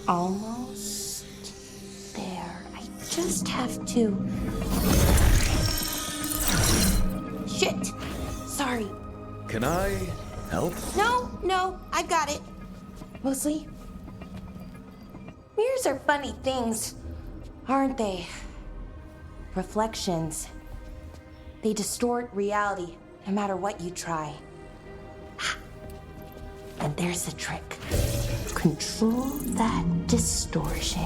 Almost there. I just have to... Shit! Sorry. Can I help? No, I've got it. Mostly. Mirrors are funny things, aren't they? Reflections. They distort reality, no matter what you try. And there's the trick. Control that distortion.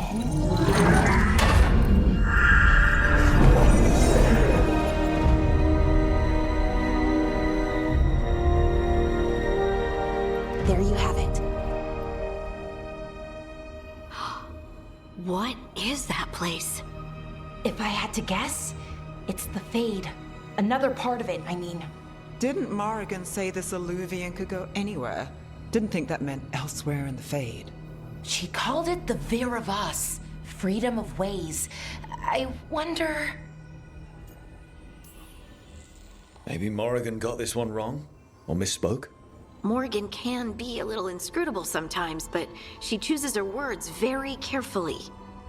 There you have it. What is that place? If I had to guess, it's the Fade. Another part of it, I mean. Didn't Morrigan say this Illuvian could go anywhere? Didn't think that meant elsewhere in the Fade. She called it the Vir of Us, freedom of ways. I wonder... Maybe Morrigan got this one wrong? Or misspoke? Morrigan can be a little inscrutable sometimes, but she chooses her words very carefully.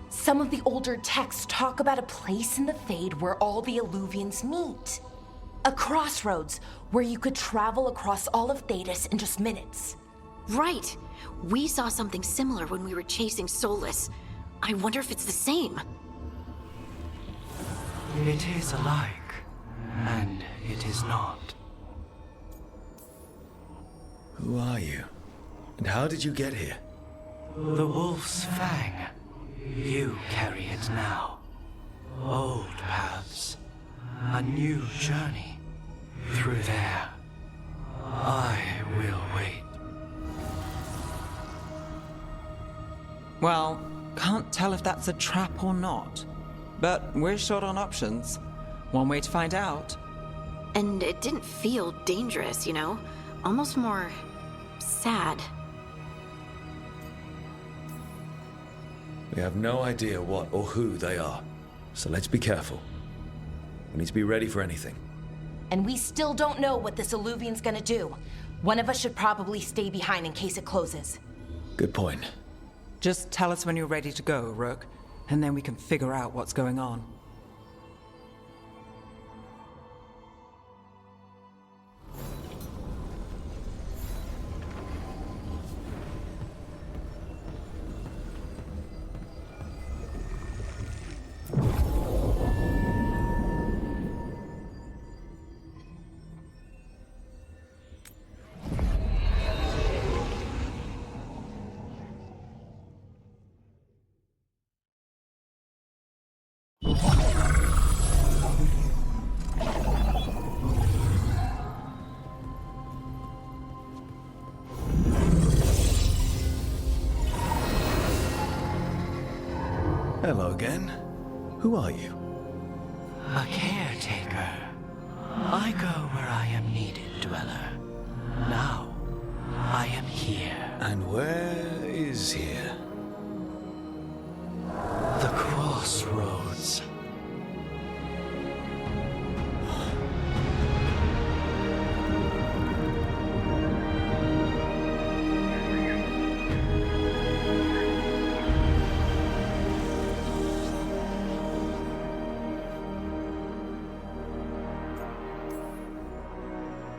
Some of the older texts talk about a place in the Fade where all the Illuvians meet. A crossroads where you could travel across all of Thedas in just minutes. Right. We saw something similar when we were chasing Solus. I wonder if it's the same. It is alike, and it is not. Who are you? And how did you get here? The Wolf's Fang. You carry it now. Old paths. A new journey. Through there. I will wait. Well, can't tell if that's a trap or not. But we're short on options. One way to find out. And it didn't feel dangerous, you know? Almost more... sad. We have no idea what or who they are. So let's be careful. We need to be ready for anything. And we still don't know what this Illuvian's gonna do. One of us should probably stay behind in case it closes. Good point. Just tell us when you're ready to go, Rook, and then we can figure out what's going on. Hello again. Who are you? A caretaker. I go where I am needed, Dweller. Now, I am here. And where is here? The crossroads.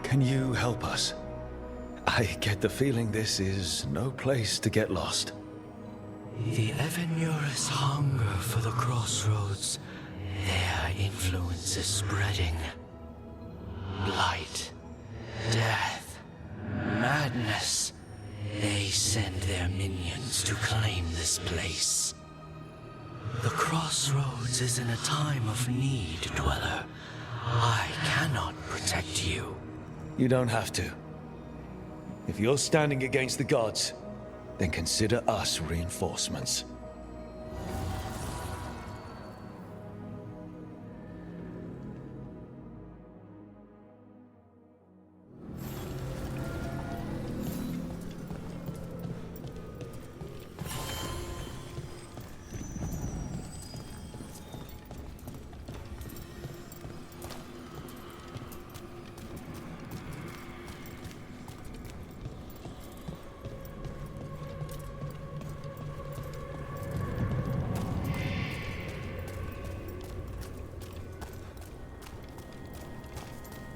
Can you help us? I get the feeling this is no place to get lost. The Evanurus hunger for the crossroads. Their influence is spreading. Blight, death, madness. They send their minions to claim this place. The crossroads is in a time of need, Dweller. I cannot protect you. You don't have to. If you're standing against the gods, then consider us reinforcements.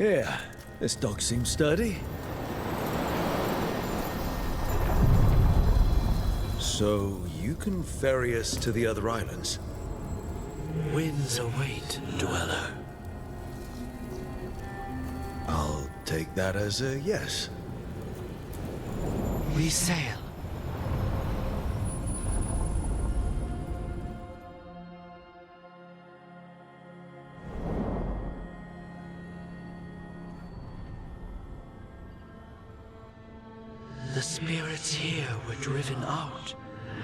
Yeah, this dog seems sturdy. So, you can ferry us to the other islands? Winds await, dweller. I'll take that as a yes. We sail. The spirits here were driven out,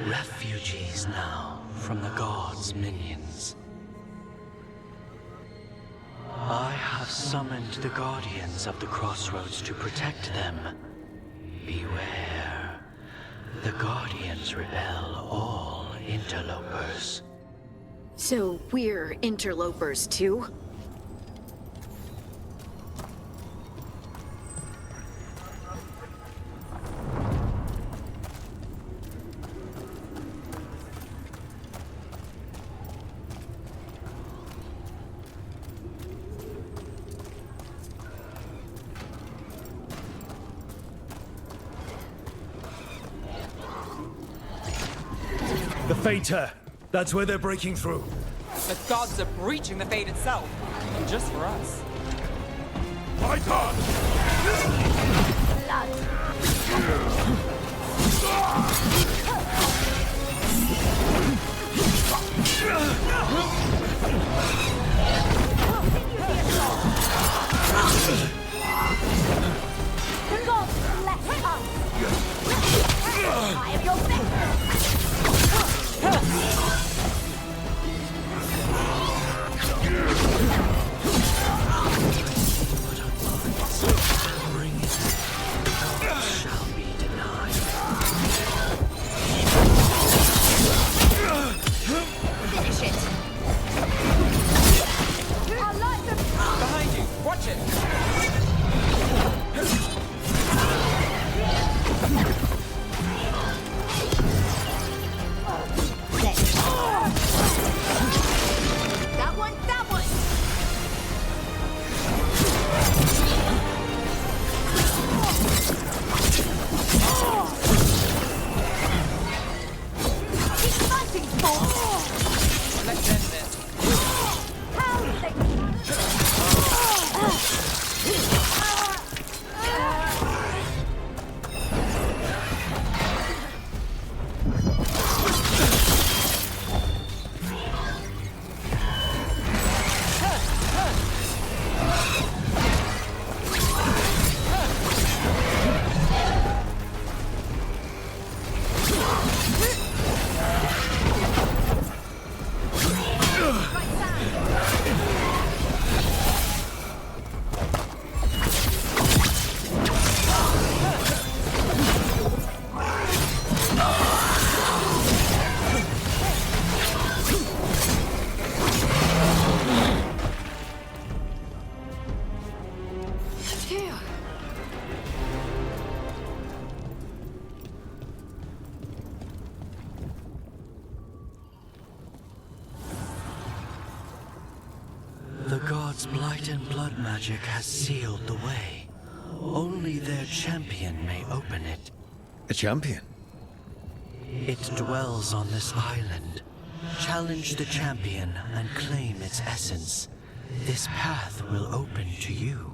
refugees now from the gods' minions. I have summoned the guardians of the crossroads to protect them. Beware. The guardians repel all interlopers. So we're interlopers too? The Fater! That's where they're breaking through. The gods are breaching the fate itself. And just for us. My God! The gods bless us! I am your Bring it. Shall be denied. finish it! Our lives are Behind you! Watch it! that one, that one! Keep fighting, Paul! Let's end this. The gods' blight and blood magic has sealed the way. Only their champion may open it. A champion? It dwells on this island. Challenge the champion and claim its essence. This path will open to you.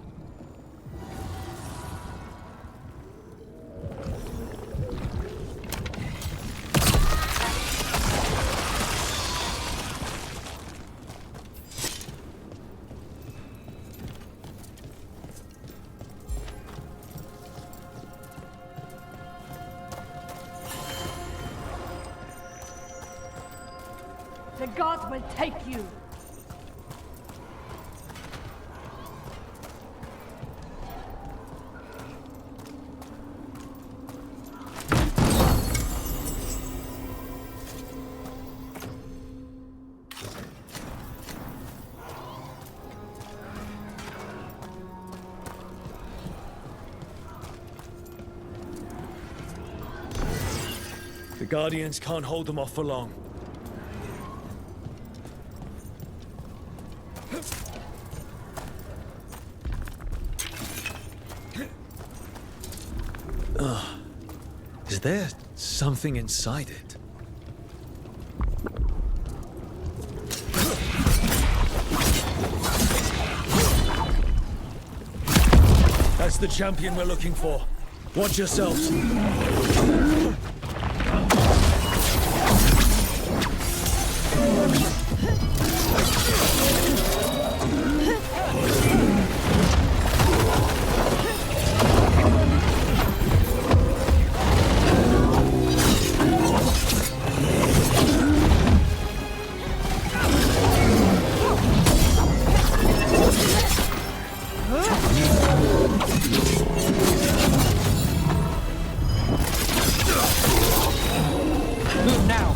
The gods will take you! The Guardians can't hold them off for long. Is there something inside it? That's the champion we're looking for. Watch yourselves. Move now!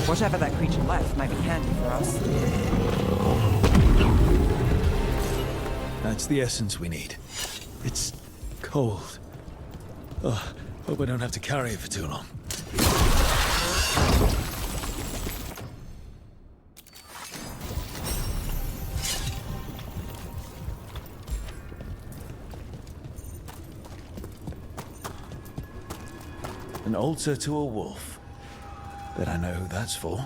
Whatever that creature left might be handy for us. That's the essence we need. It's cold. Oh, hope I don't have to carry it for too long. An altar to a wolf. Bet I know who that's for.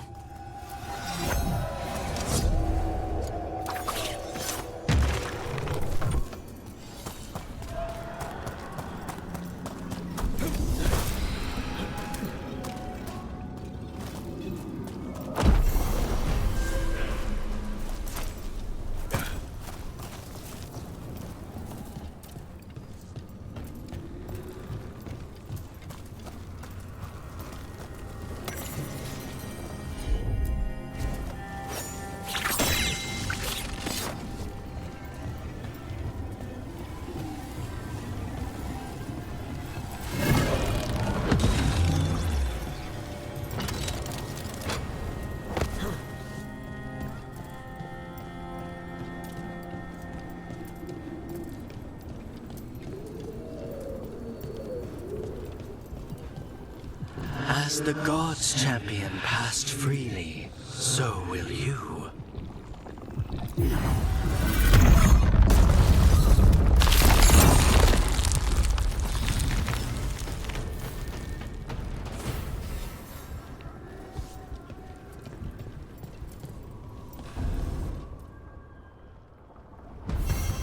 As the gods' champion passed freely, so will you.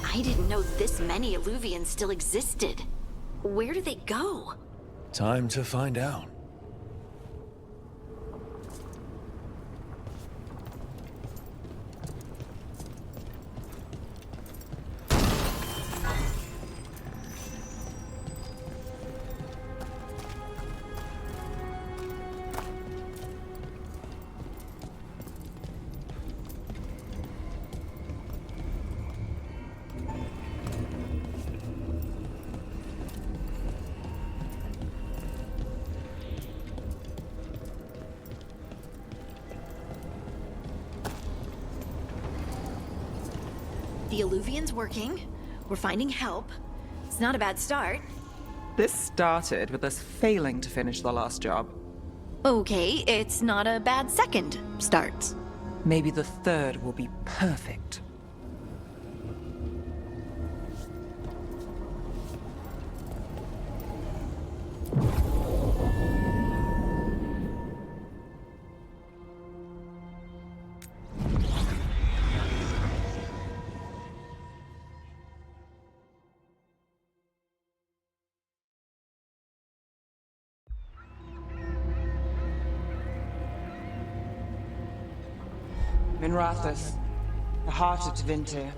I didn't know this many Illuvians still existed. Where do they go? Time to find out. The Illuvian's working. We're finding help. It's not a bad start. This started with us failing to finish the last job. Okay, it's not a bad second start. Maybe the third will be perfect. Minrathus, the heart of Tevinter.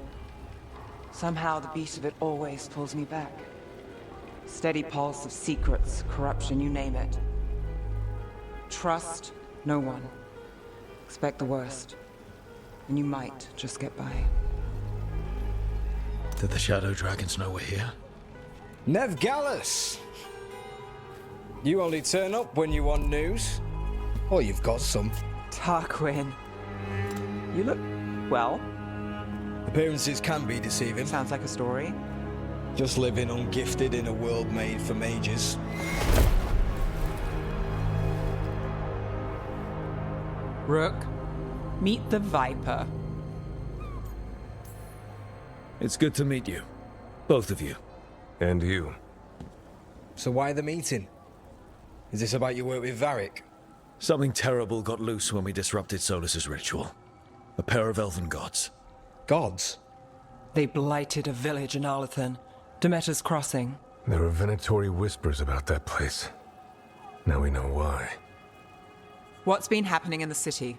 Somehow the beat of it always pulls me back. Steady pulse of secrets, corruption, you name it. Trust no one. Expect the worst. And you might just get by. Did the Shadow Dragons know we're here? Nev Gallus! You only turn up when you want news. Or you've got some. Tarquin. You look, well. Appearances can be deceiving. Sounds like a story. Just living ungifted in a world made for mages. Rook, meet the Viper. It's good to meet you. Both of you. And you. So why the meeting? Is this about your work with Varric? Something terrible got loose when we disrupted Solus's ritual. A pair of elven gods. Gods? They blighted a village in Arlathan, Demeter's Crossing. There were venatory whispers about that place. Now we know why. What's been happening in the city?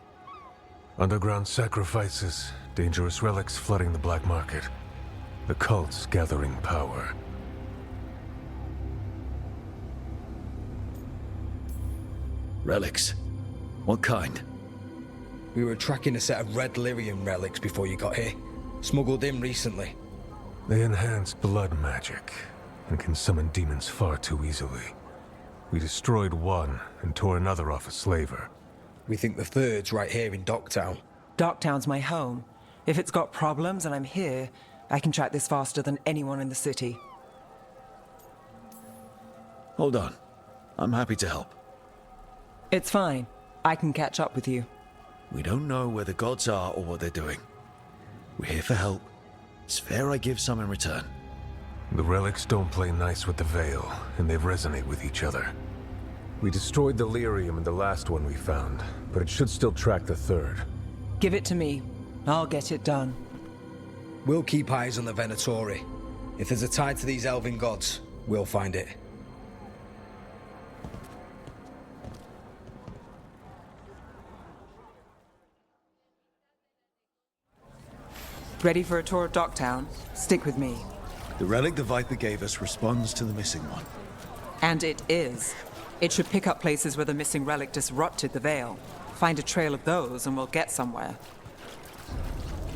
Underground sacrifices, dangerous relics flooding the black market. The cults gathering power. Relics? What kind? We were tracking a set of red lyrium relics before you got here. Smuggled in recently. They enhance blood magic and can summon demons far too easily. We destroyed one and tore another off a slaver. We think the third's right here in Docktown. Docktown's my home. If it's got problems and I'm here, I can track this faster than anyone in the city. Hold on. I'm happy to help. It's fine. I can catch up with you. We don't know where the gods are or what they're doing. We're here for help. It's fair I give some in return. The relics don't play nice with the Veil, and they resonate with each other. We destroyed the lyrium in the last one we found, but it should still track the third. Give it to me. I'll get it done. We'll keep eyes on the Venatori. If there's a tie to these elven gods, we'll find it. Ready for a tour of Docktown? Stick with me. The relic the Viper gave us responds to the missing one. And it is. It should pick up places where the missing relic disrupted the Veil. Find a trail of those and we'll get somewhere.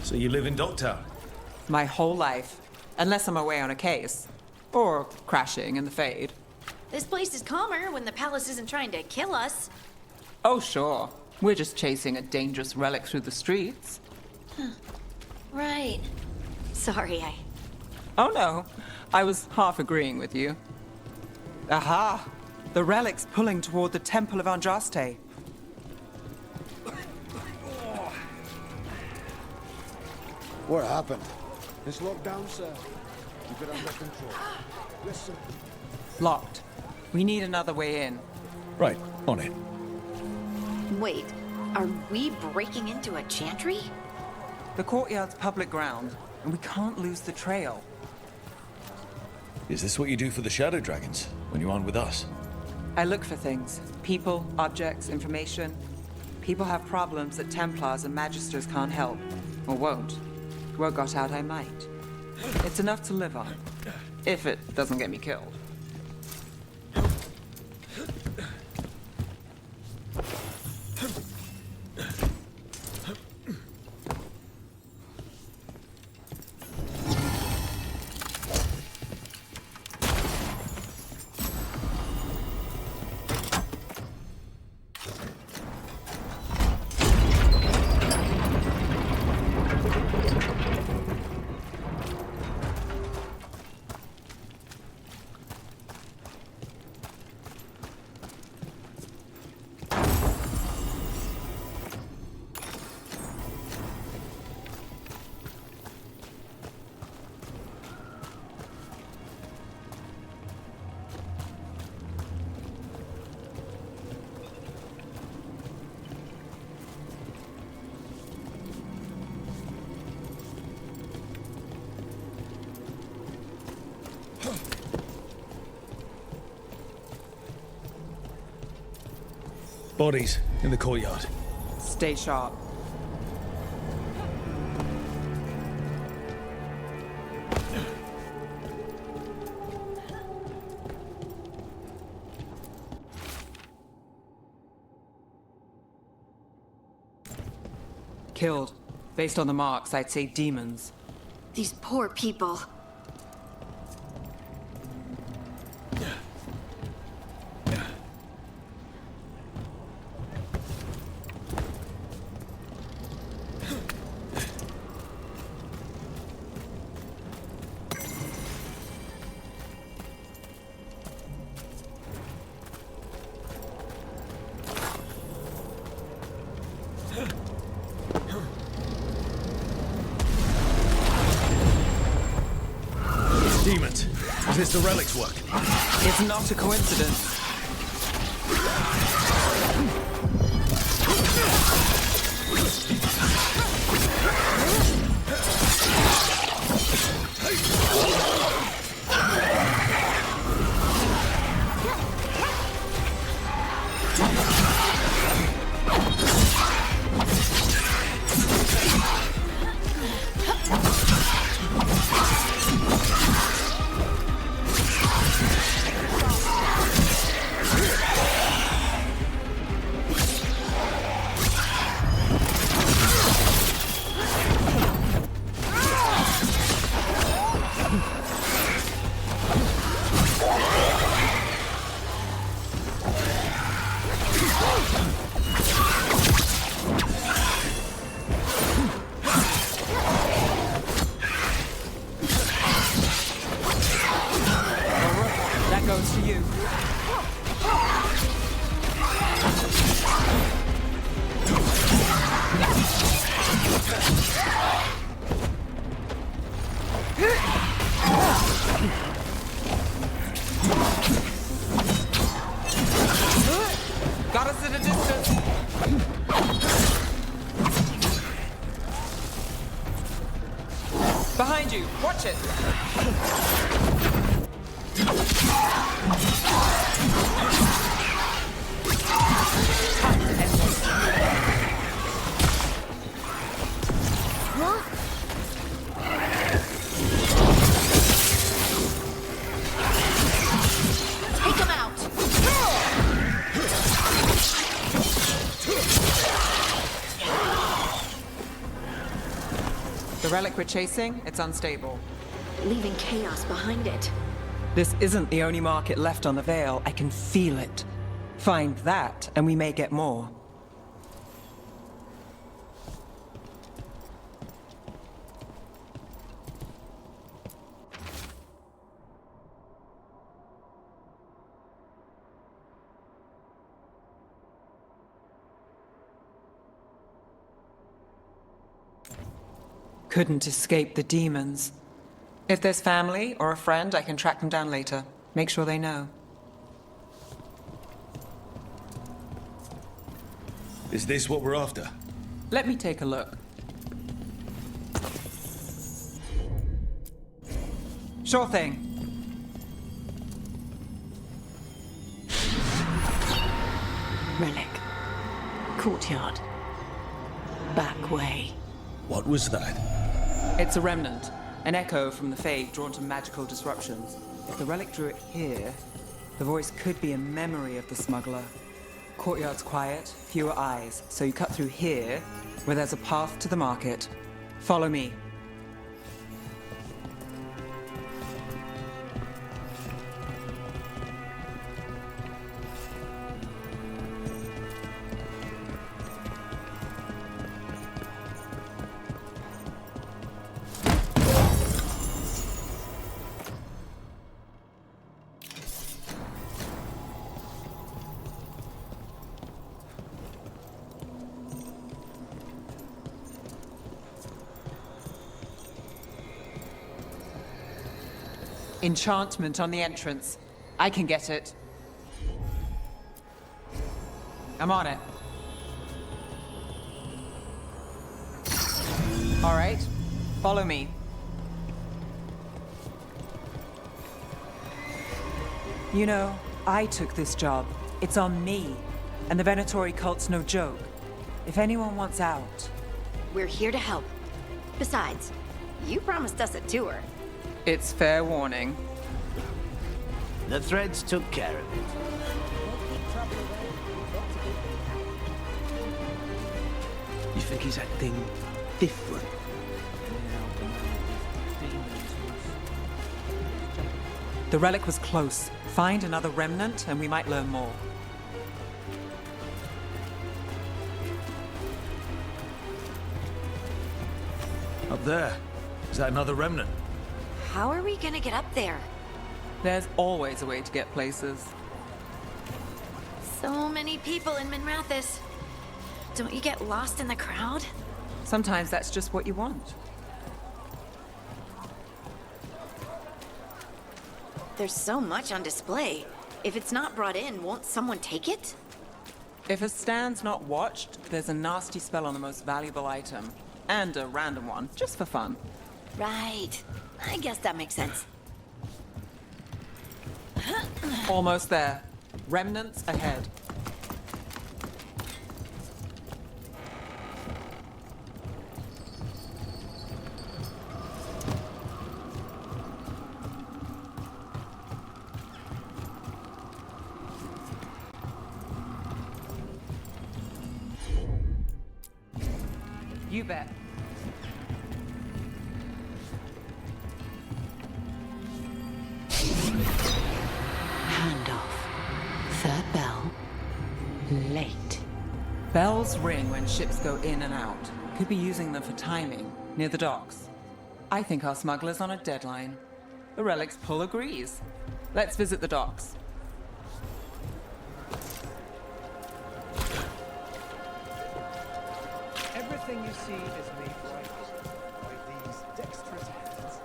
So you live in Docktown? My whole life. Unless I'm away on a case. Or crashing in the Fade. This place is calmer when the palace isn't trying to kill us. Oh, sure. We're just chasing a dangerous relic through the streets. Right. Sorry, Oh no, I was half agreeing with you. Aha! The relic's pulling toward the Temple of Andraste. What happened? It's locked down, sir. Keep it under control. Listen. Locked. We need another way in. Right, on it. Wait, are we breaking into a chantry? The courtyard's public ground, and we can't lose the trail. Is this what you do for the Shadow Dragons, when you aren't with us? I look for things. People, objects, information. People have problems that Templars and Magisters can't help. Or won't. Word got out I might. It's enough to live on. If it doesn't get me killed. Bodies in the courtyard. Stay sharp. Killed. Based on the marks, I'd say demons. These poor people. Demons. Is this the relic's work? It's not a coincidence. That goes to you. Got us at a distance. Behind you. Watch it. Take them out! The relic we're chasing, it's unstable. Leaving chaos behind it. This isn't the only market left on the Veil. I can feel it. Find that, and we may get more. Couldn't escape the demons. If there's family or a friend, I can track them down later. Make sure they know. Is this what we're after? Let me take a look. Sure thing. Relic. Courtyard. Back way. What was that? It's a remnant. An echo from the Fade drawn to magical disruptions. If the relic drew it here, the voice could be a memory of the smuggler. Courtyard's quiet, fewer eyes, so you cut through here, where there's a path to the market. Follow me. Enchantment on the entrance. I can get it. I'm on it. All right, follow me. You know, I took this job. It's on me. And the Venatori cult's no joke. If anyone wants out... We're here to help. Besides, you promised us a tour. It's fair warning. The threads took care of it. You think he's acting different? The relic was close. Find another remnant and we might learn more. Up there. Is that another remnant? How are we gonna get up there? There's always a way to get places. So many people in Minrathis. Don't you get lost in the crowd? Sometimes that's just what you want. There's so much on display. If it's not brought in, won't someone take it? If a stand's not watched, there's a nasty spell on the most valuable item. And a random one, just for fun. Right. I guess that makes sense. Almost there. Remnants ahead. You bet. Handoff. Third bell. Late. Bells ring when ships go in and out. Could be using them for timing, near the docks. I think our smuggler's on a deadline. The relic's pull agrees. Let's visit the docks. Everything you see is made right by these dexterous hands.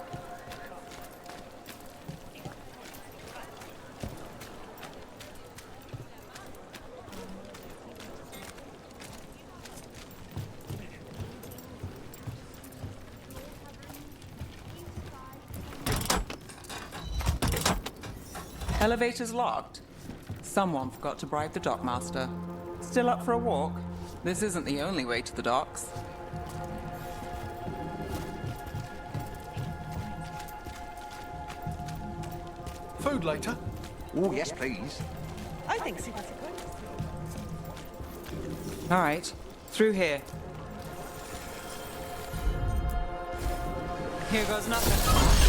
Elevator's locked. Someone forgot to bribe the dockmaster. Still up for a walk? This isn't the only way to the docks. Food later? Oh, yes, please. All right, through here. Here goes nothing.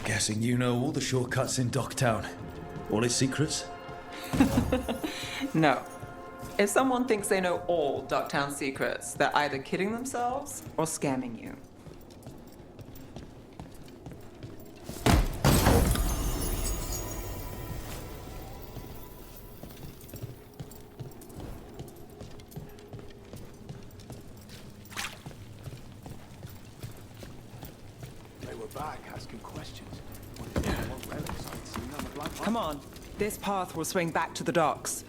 Guessing you know all the shortcuts in Docktown. All its secrets? No. If someone thinks they know all Docktown secrets, they're either kidding themselves or scamming you. back asking questions. What relics I'd seen on the black. Come on. This path will swing back to the docks.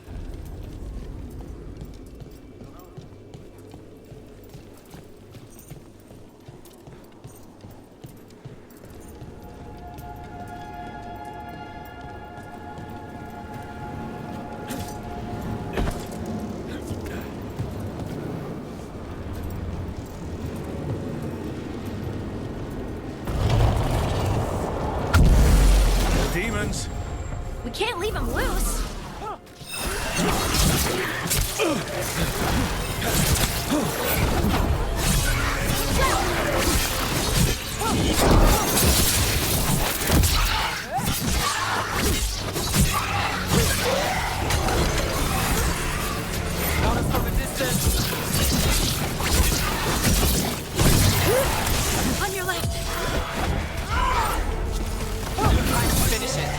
Demons! We can't leave him loose. Got us from a distance. On your left. Finish it.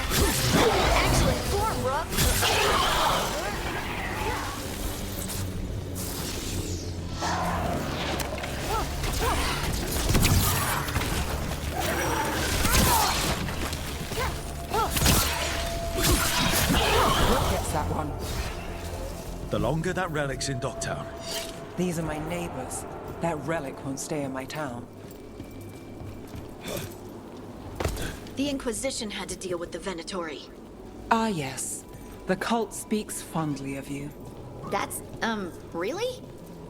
Excellent form, Rook. Gets that one. The longer that relic's in Docktown, These are my neighbors. That relic won't stay in my town. The Inquisition had to deal with the Venatori. Ah, yes. The cult speaks fondly of you. That's, really?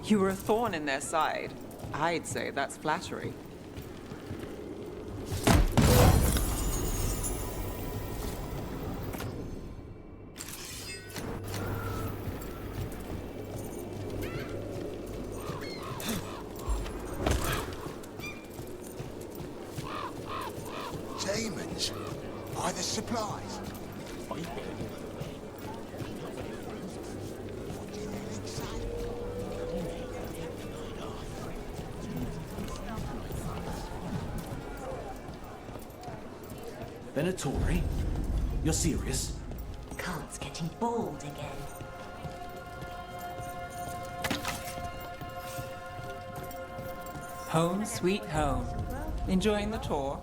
You were a thorn in their side. I'd say that's flattery. Demons? Buy the supplies. Venatori? You're serious? Cult's getting bold again. Home sweet home. Enjoying the tour?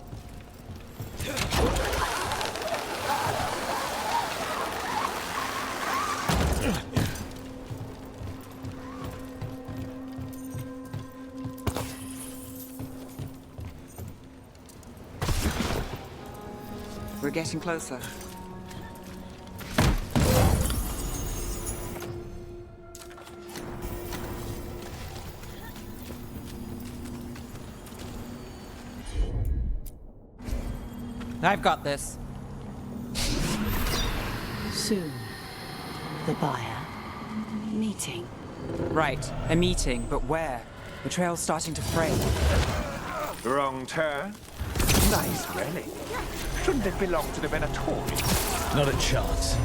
We're getting closer. I've got this. Soon, the buyer. Meeting. Right, a meeting, but where? The trail's starting to fray. Wrong turn. Nice relic. Shouldn't it belong to the Venatori? not a chance.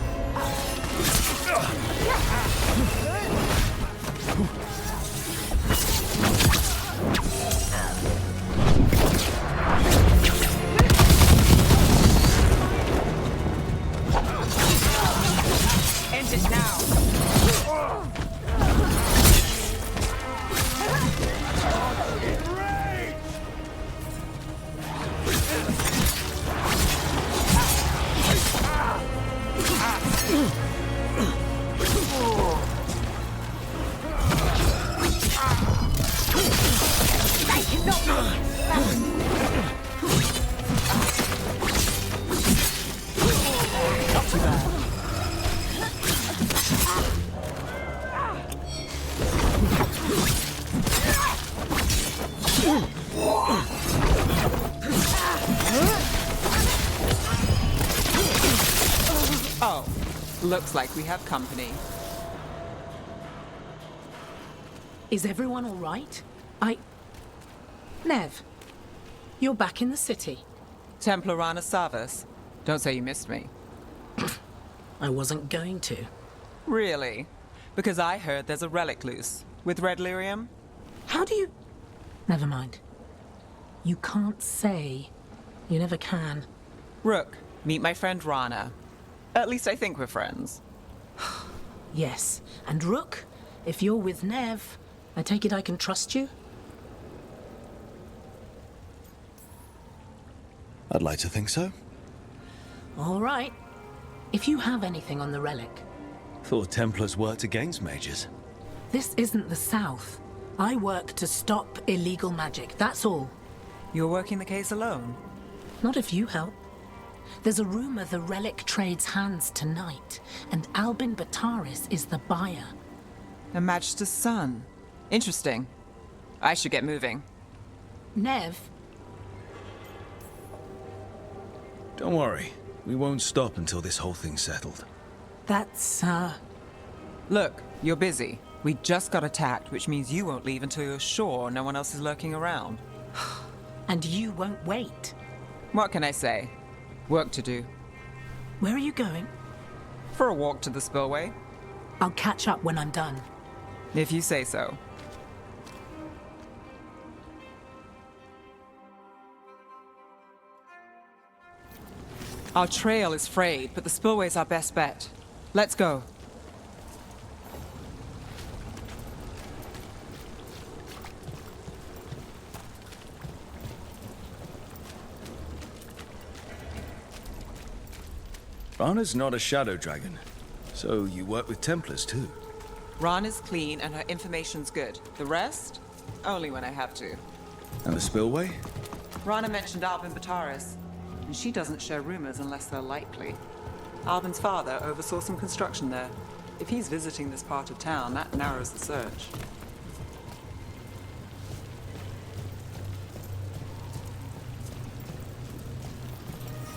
End it now! Oh, looks like we have company. Is everyone all right? Nev, you're back in the city. Templar Rana Savas. Don't say you missed me. I wasn't going to. Really? Because I heard there's a relic loose. With red lyrium? How do you... Never mind. You can't say. You never can. Rook, meet my friend Rana. At least I think we're friends. Yes. And Rook, if you're with Nev, I take it I can trust you? I'd like to think so. All right. If you have anything on the relic. Thought Templars worked against mages. This isn't the South. I work to stop illegal magic, that's all. You're working the case alone? Not if you help. There's a rumor the relic trades hands tonight, and Albin Bataris is the buyer. A Magister's son. Interesting. I should get moving. Nev? Don't worry. We won't stop until this whole thing's settled. That's, Look, you're busy. We just got attacked, which means you won't leave until you're sure no one else is lurking around. And you won't wait. What can I say? Work to do. Where are you going? For a walk to the spillway. I'll catch up when I'm done. If you say so. Our trail is frayed, but the spillway's our best bet. Let's go. Rana's not a shadow dragon, so you work with Templars too. Rana's clean and her information's good. The rest? Only when I have to. And the spillway? Rana mentioned Albin Bataris, and she doesn't share rumors unless they're likely. Albin's father oversaw some construction there. If he's visiting this part of town, that narrows the search.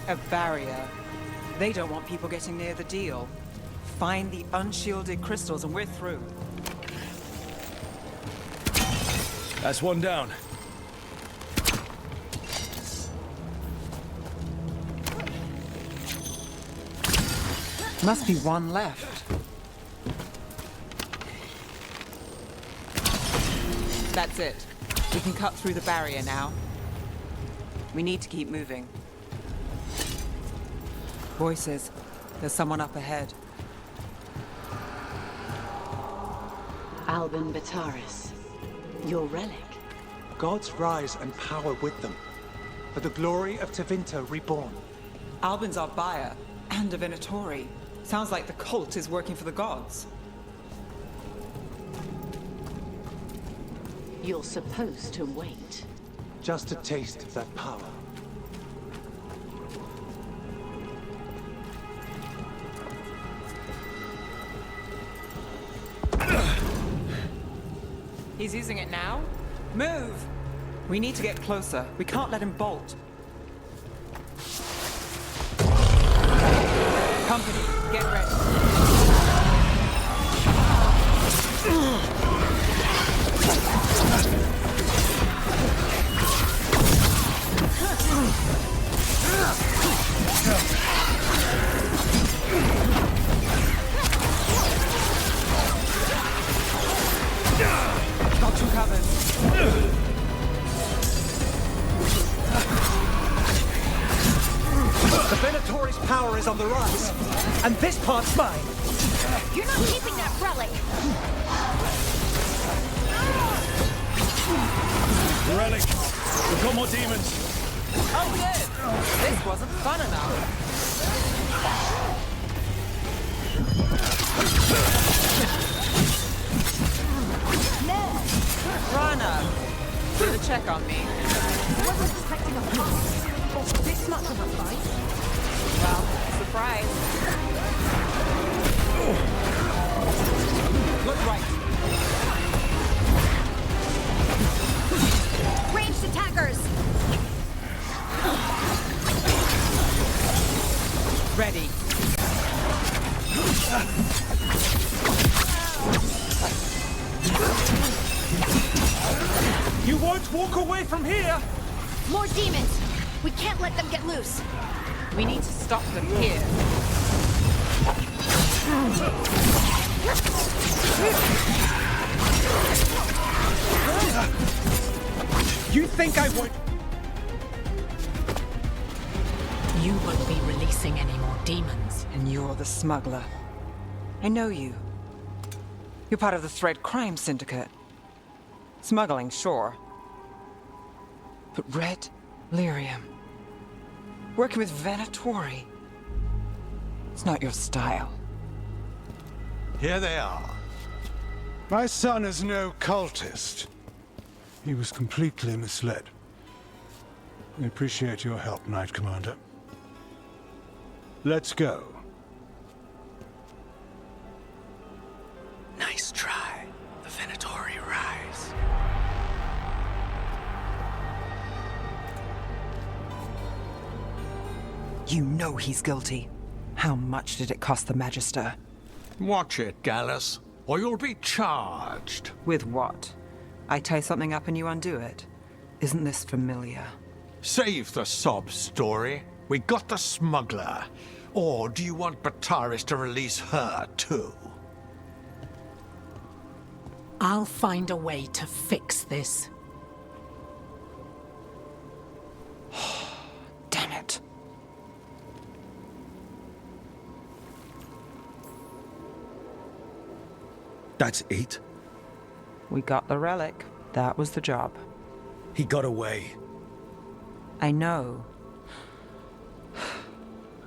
A barrier. They don't want people getting near the deal. Find the unshielded crystals and we're through. That's one down. Must be one left. That's it. We can cut through the barrier now. We need to keep moving. Voices. There's someone up ahead. Albin Bataris. Your relic. Gods rise and power with them. For the glory of Tevinter reborn. Albin's our buyer, and a Venatori. Sounds like the cult is working for the gods. You're supposed to wait. Just a taste of that power. He's using it now? Move! We need to get closer. We can't let him bolt. Company, get ready. Got you covered. The Venatori's power is on the rise, and this part's mine. You're not keeping that relic! Relic! We've got more demons! Oh, good! This wasn't fun enough. Rana, do the check on me. I wasn't expecting a fight. Or this much of a fight. Well, surprise. Look right. Ranged attackers! Ready. You won't walk away from here! More demons! We can't let them get loose. We need to stop them here. think I would? You won't be releasing any more demons. And you're the smuggler. I know you. You're part of the Thread Crime Syndicate. Smuggling, sure. But Red Lyrium. Working with Venatori. It's not your style. Here they are. My son is no cultist. He was completely misled. We appreciate your help, Knight Commander. Let's go. Nice try. The Venatori rise. You know he's guilty. How much did it cost the Magister? Watch it, Gallus, or you'll be charged. With what? I tie something up and you undo it. Isn't this familiar? Save the sob story. We got the smuggler. Or do you want Bataris to release her, too? I'll find a way to fix this. Damn it. That's it? We got the relic. That was the job. He got away. I know.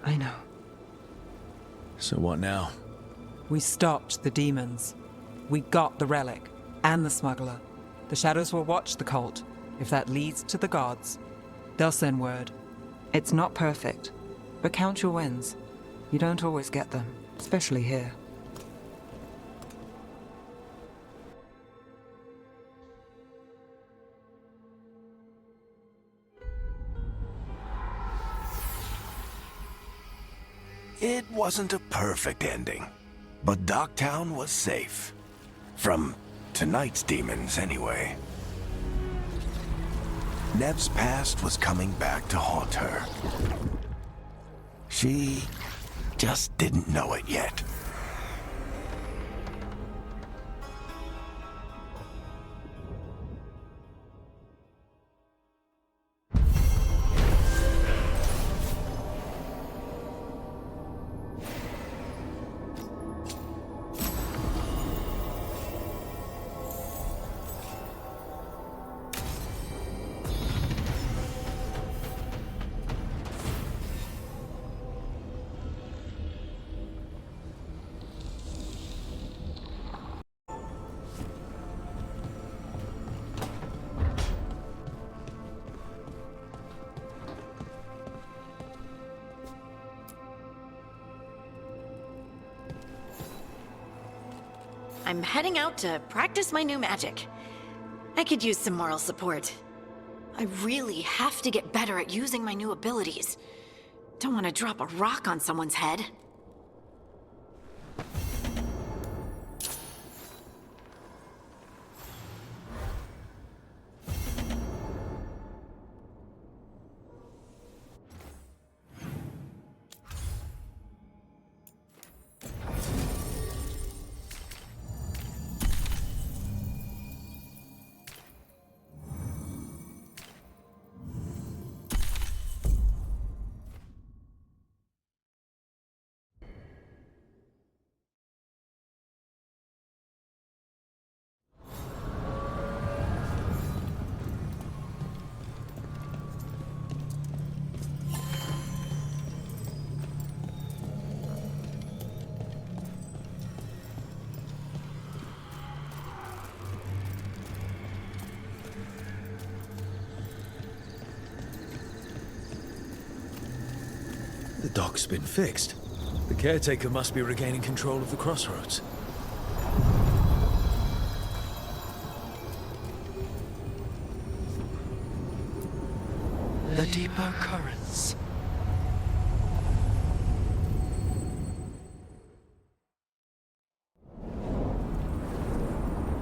I know. So what now? We stopped the demons. We got the relic. And the smuggler. The shadows will watch the cult. If that leads to the gods, they'll send word. It's not perfect, but count your wins. You don't always get them, especially here. It wasn't a perfect ending, but Docktown was safe. From tonight's demons, anyway. Nev's past was coming back to haunt her. She just didn't know it yet. I'm heading out to practice my new magic. I could use some moral support. I really have to get better at using my new abilities. Don't want to drop a rock on someone's head. The dock's been fixed. The caretaker must be regaining control of the crossroads. The deeper currents.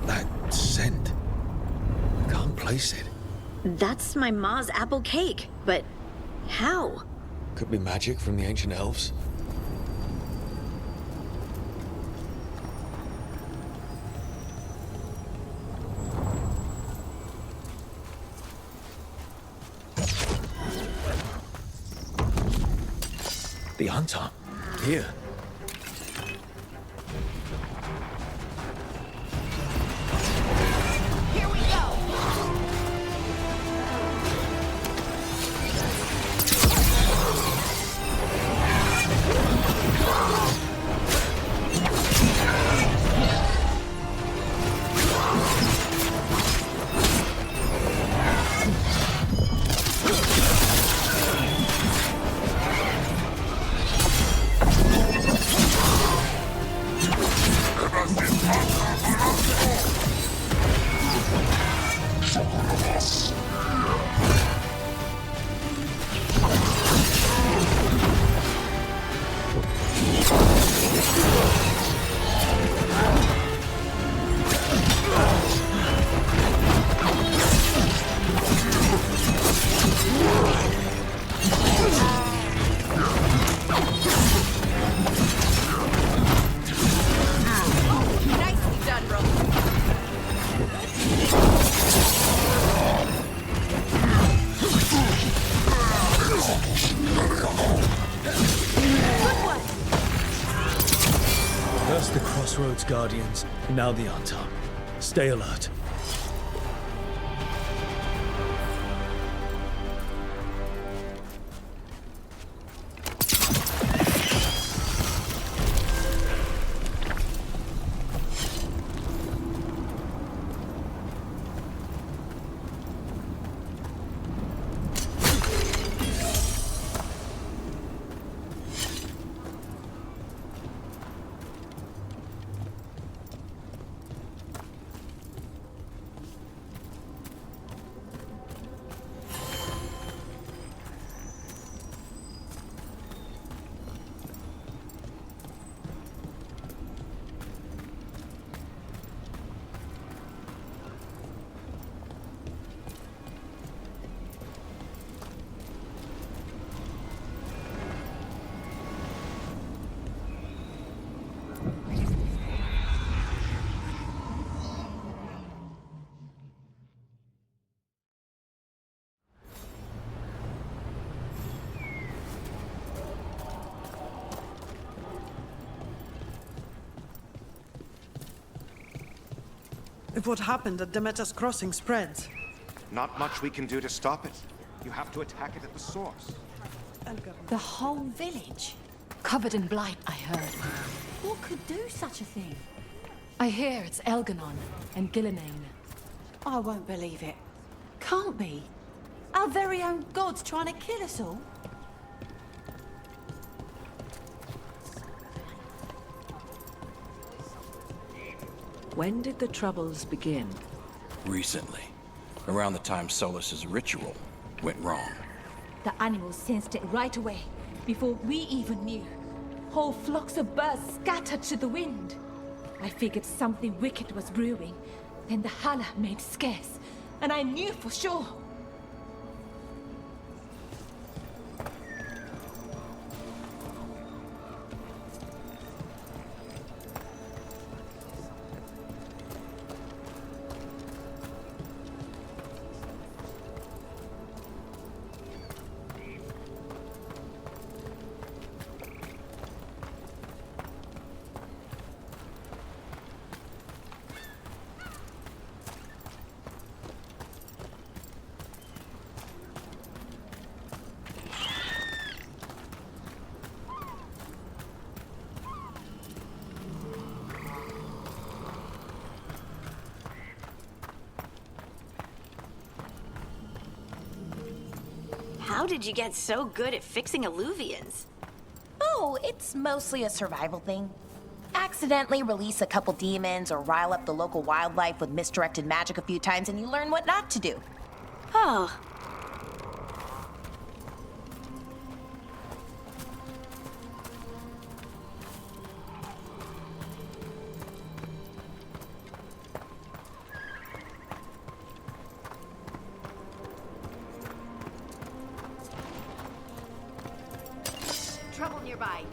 That scent. I can't place it. That's my ma's apple cake, but how? Could be magic from the ancient elves. The hunter. Here. Here we go! First the Crossroads Guardians, now the hunter. Stay alert. If what happened at Demeter's Crossing spreads... Not much we can do to stop it. You have to attack it at the source. The whole village? Covered in blight, I heard. What could do such a thing? I hear it's Elganon and Gillinane. I won't believe it. Can't be. Our very own god's trying to kill us all. When did the Troubles begin? Recently. Around the time Solus's ritual went wrong. The animals sensed it right away, before we even knew. Whole flocks of birds scattered to the wind. I figured something wicked was brewing. Then the Hala made scarce, and I knew for sure. How did you get so good at fixing Illuvians? Oh, it's mostly a survival thing. Accidentally release a couple demons or rile up the local wildlife with misdirected magic a few times and you learn what not to do. Oh. Trouble nearby.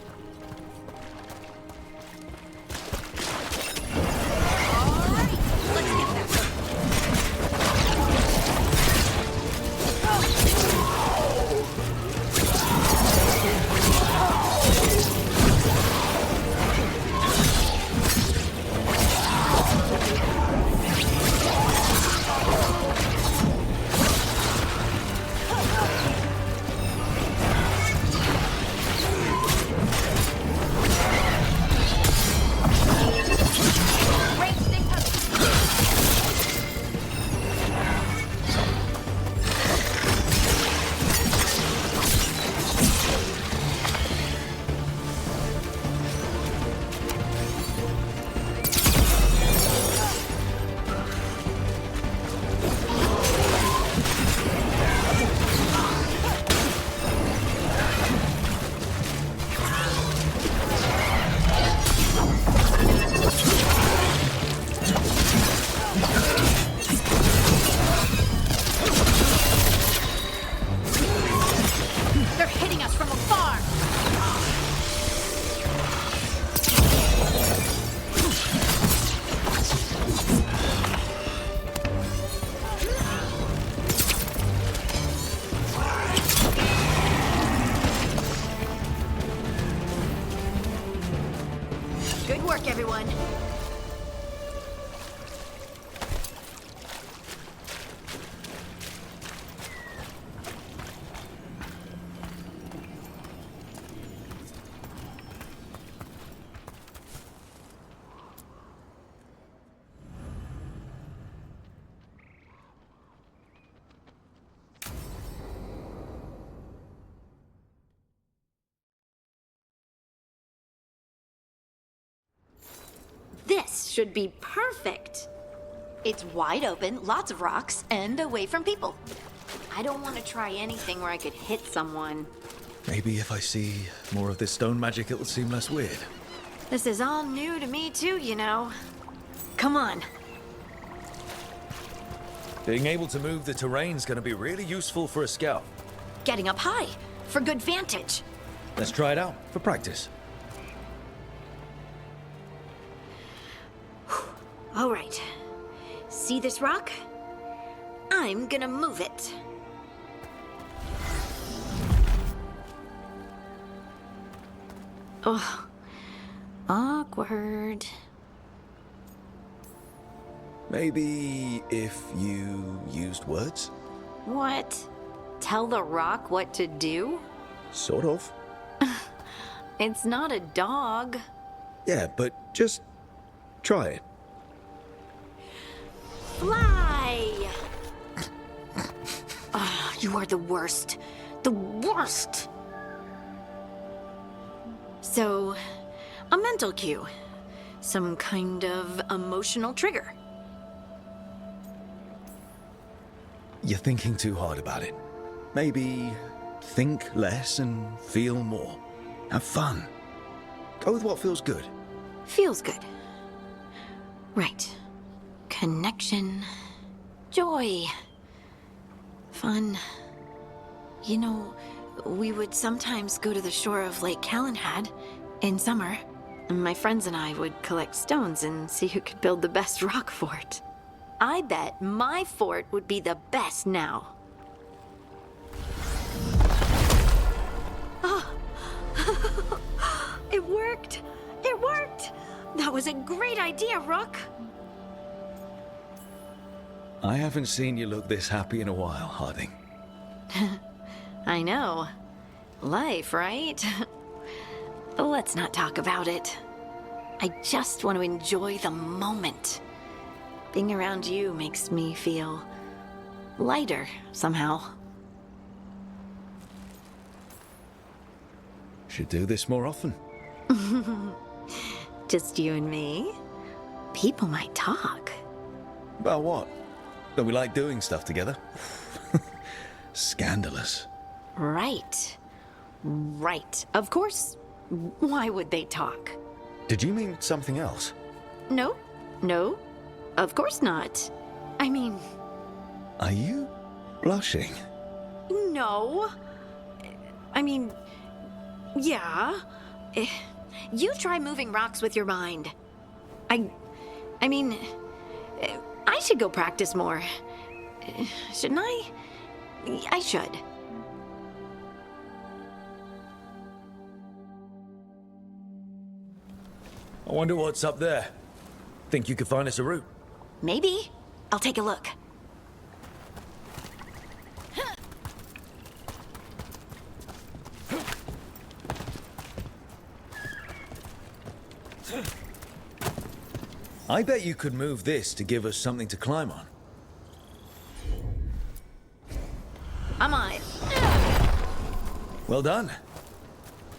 luck, everyone. This should be perfect. It's wide open, lots of rocks, and away from people. I don't want to try anything where I could hit someone. Maybe if I see more of this stone magic, it'll seem less weird. This is all new to me too, you know. Come on. Being able to move the terrain's gonna be really useful for a scout. Getting up high, for good vantage. Let's try it out for practice. All right. See this rock? I'm gonna move it. Oh, awkward. Maybe if you used words? What? Tell the rock what to do? Sort of. It's not a dog. Yeah, but just try it. Fly! Oh, you are the worst. The worst! So, a mental cue. Some kind of emotional trigger. You're thinking too hard about it. Maybe think less and feel more. Have fun. Go with what feels good. Feels good. Right. Connection. Joy. Fun. You know, we would sometimes go to the shore of Lake Calenhad in summer. My friends and I would collect stones and see who could build the best rock fort. I bet my fort would be the best now. Oh. It worked! It worked! That was a great idea, Rook! I haven't seen you look this happy in a while, Harding. I know. Life, right? Let's not talk about it. I just want to enjoy the moment. Being around you makes me feel lighter somehow. Should do this more often. Just you and me? People might talk. About what? That we like doing stuff together? Scandalous. Right. Right. Of course. Why would they talk? Did you mean something else? No. No. Of course not. I mean... Are you blushing? No. I mean... Yeah. You try moving rocks with your mind. I mean... I should go practice more. Shouldn't I? I should. I wonder what's up there. Think you could find us a route? Maybe. I'll take a look. I bet you could move this to give us something to climb on. I'm on it. Well done.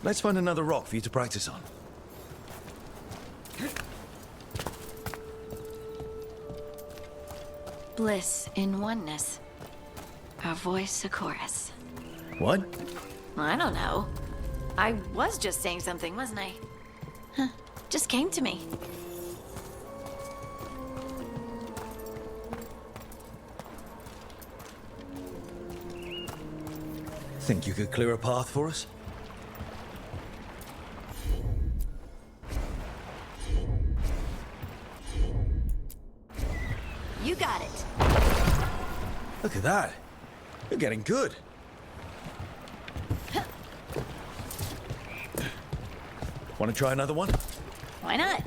Let's find another rock for you to practice on. Bliss in oneness. A voice, a chorus. What? I don't know. I was just saying something, wasn't I? Huh. Just came to me. Think you could clear a path for us? You got it. Look at that. You're getting good. Want to try another one? Why not?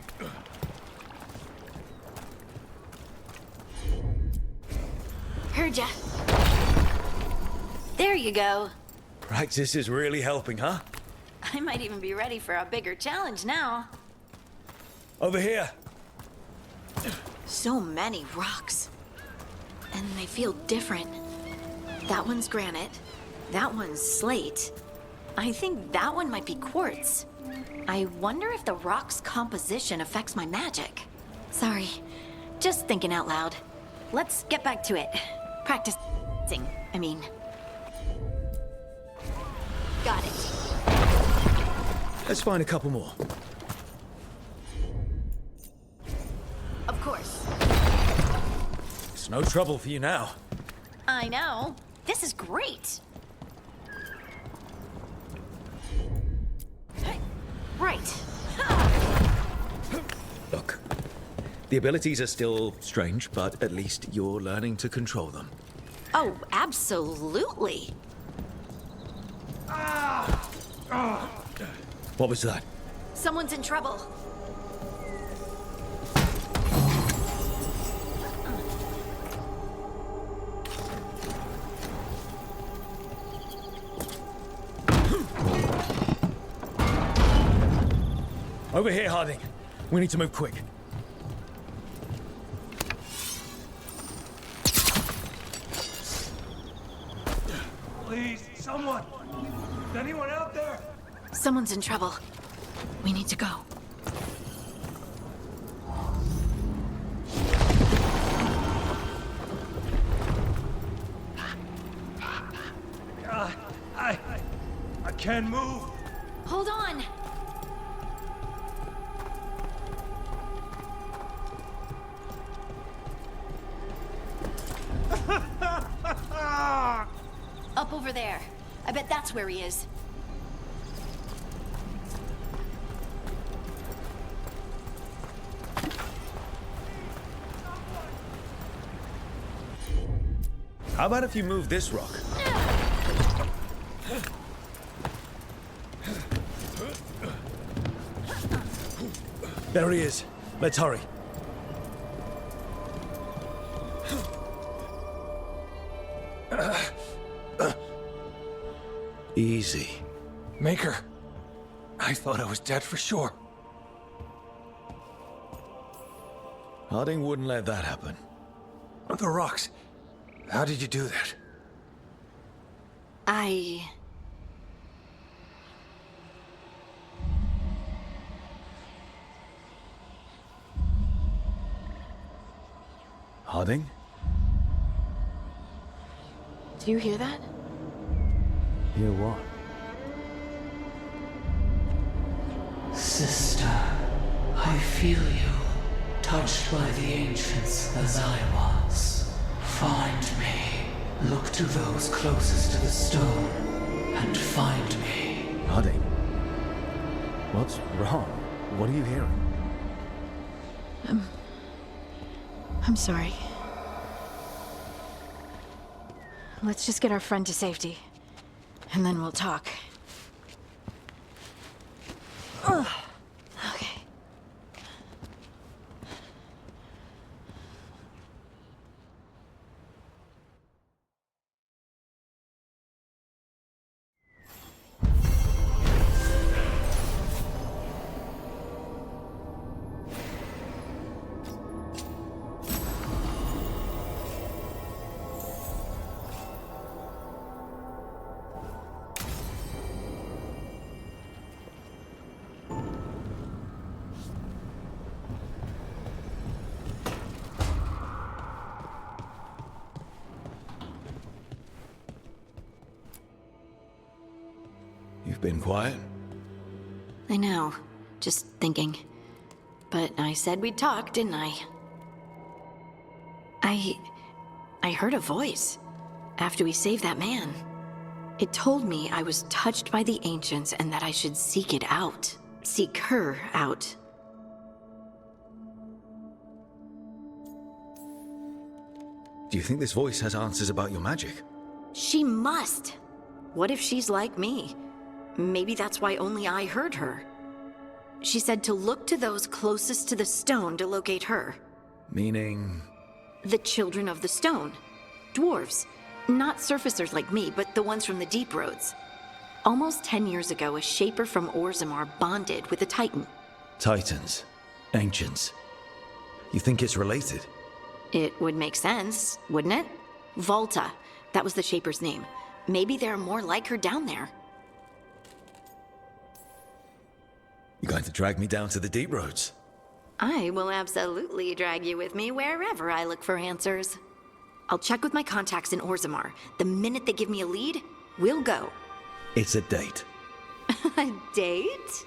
Heard ya. There you go. Practice is really helping, huh? I might even be ready for a bigger challenge now. Over here. So many rocks. And they feel different. That one's granite. That one's slate. I think that one might be quartz. I wonder if the rock's composition affects my magic. Sorry, just thinking out loud. Let's get back to it. Practicing, I mean. Got it. Let's find a couple more. Of course. It's no trouble for you now. I know. This is great. Right. Look, the abilities are still strange, but at least you're learning to control them. Oh, absolutely. What was that? Someone's in trouble. Over here, Harding. We need to move quick. Please, someone! Is anyone out there? Someone's in trouble. We need to go. I can't move. Hold on. Up over there. I bet that's where he is. How about if you move this rock? There he is. Let's hurry. Easy. Maker, I thought I was dead for sure. Harding wouldn't let that happen. The rocks. How did you do that? Harding? Do you hear that? Hear what? Sister, I feel you, touched by the ancients as I was. Find me. Look to those closest to the stone, and find me. Harding? What's wrong? What are you hearing? I'm sorry. Let's just get our friend to safety, and then we'll talk. Ugh. Okay. You've been quiet? I know. Just thinking. But I said we'd talk, didn't I? I heard a voice after we saved that man. It told me I was touched by the ancients and that I should seek it out. Seek her out. Do you think this voice has answers about your magic? She must. What if she's like me? Maybe that's why only I heard her. She said to look to those closest to the stone to locate her. Meaning? The children of the stone. Dwarves. Not surfacers like me, but the ones from the deep roads. Almost 10 years ago, a shaper from Orzammar bonded with a Titan. Titans. Ancients. You think it's related? It would make sense, wouldn't it? Volta. That was the shaper's name. Maybe there are more like her down there. You're going to drag me down to the deep roads? I will absolutely drag you with me wherever I look for answers. I'll check with my contacts in Orzammar. The minute they give me a lead, we'll go. It's a date. A date?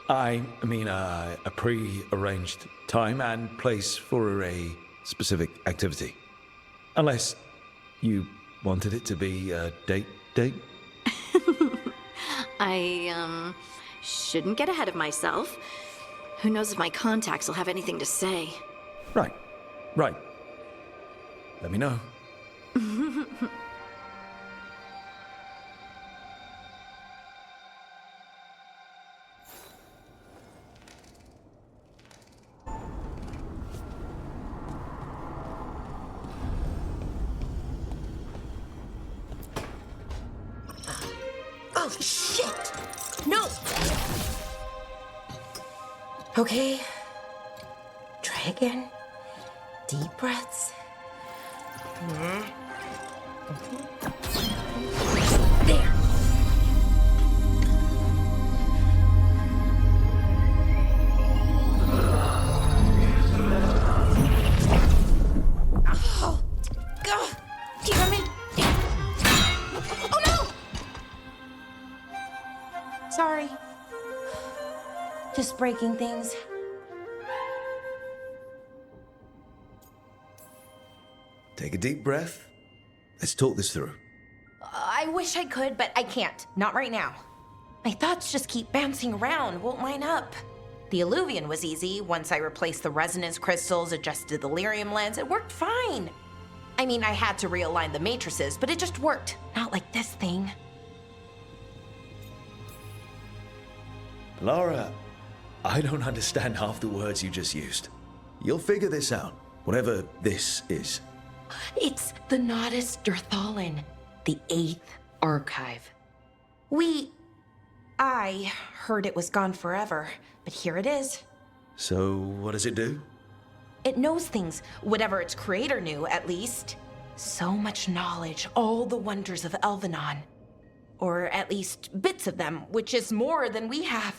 I mean, a pre-arranged time and place for a specific activity. Unless you wanted it to be a date? I, shouldn't get ahead of myself. Who knows if my contacts will have anything to say. Right. Let me know. Oh, shit! No! Okay. Try again. Deep breaths. There. Oh, God. Damn it. Oh, no! Sorry. Just breaking things. Take a deep breath. Let's talk this through. I wish I could, but I can't. Not right now. My thoughts just keep bouncing around, won't line up. The Illuvian was easy. Once I replaced the resonance crystals, adjusted the lyrium lens, it worked fine. I mean, I had to realign the matrices, but it just worked. Not like this thing. Lara, I don't understand half the words you just used. You'll figure this out, whatever this is. It's the Nodus Durthalin, the 8th archive. I heard it was gone forever, but here it is. So, what does it do? It knows things, whatever its creator knew, at least. So much knowledge, all the wonders of Elvenon. Or at least bits of them, which is more than we have.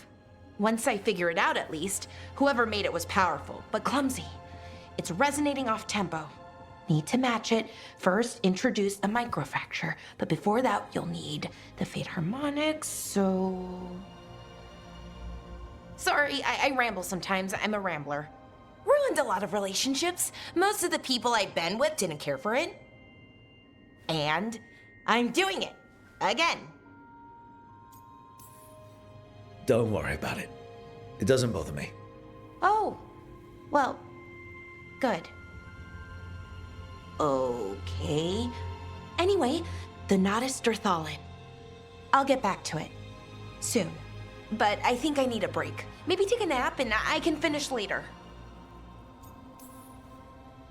Once I figure it out, at least, whoever made it was powerful, but clumsy. It's resonating off tempo. Need to match it. First, introduce a microfracture, but before that, you'll need the Fate harmonics, so... Sorry, I ramble sometimes. I'm a rambler. Ruined a lot of relationships. Most of the people I've been with didn't care for it. And I'm doing it. Again. Don't worry about it. It doesn't bother me. Oh. Well, good. Okay. Anyway, the Nodus Durthalin. I'll get back to it. Soon. But I think I need a break. Maybe take a nap and I can finish later.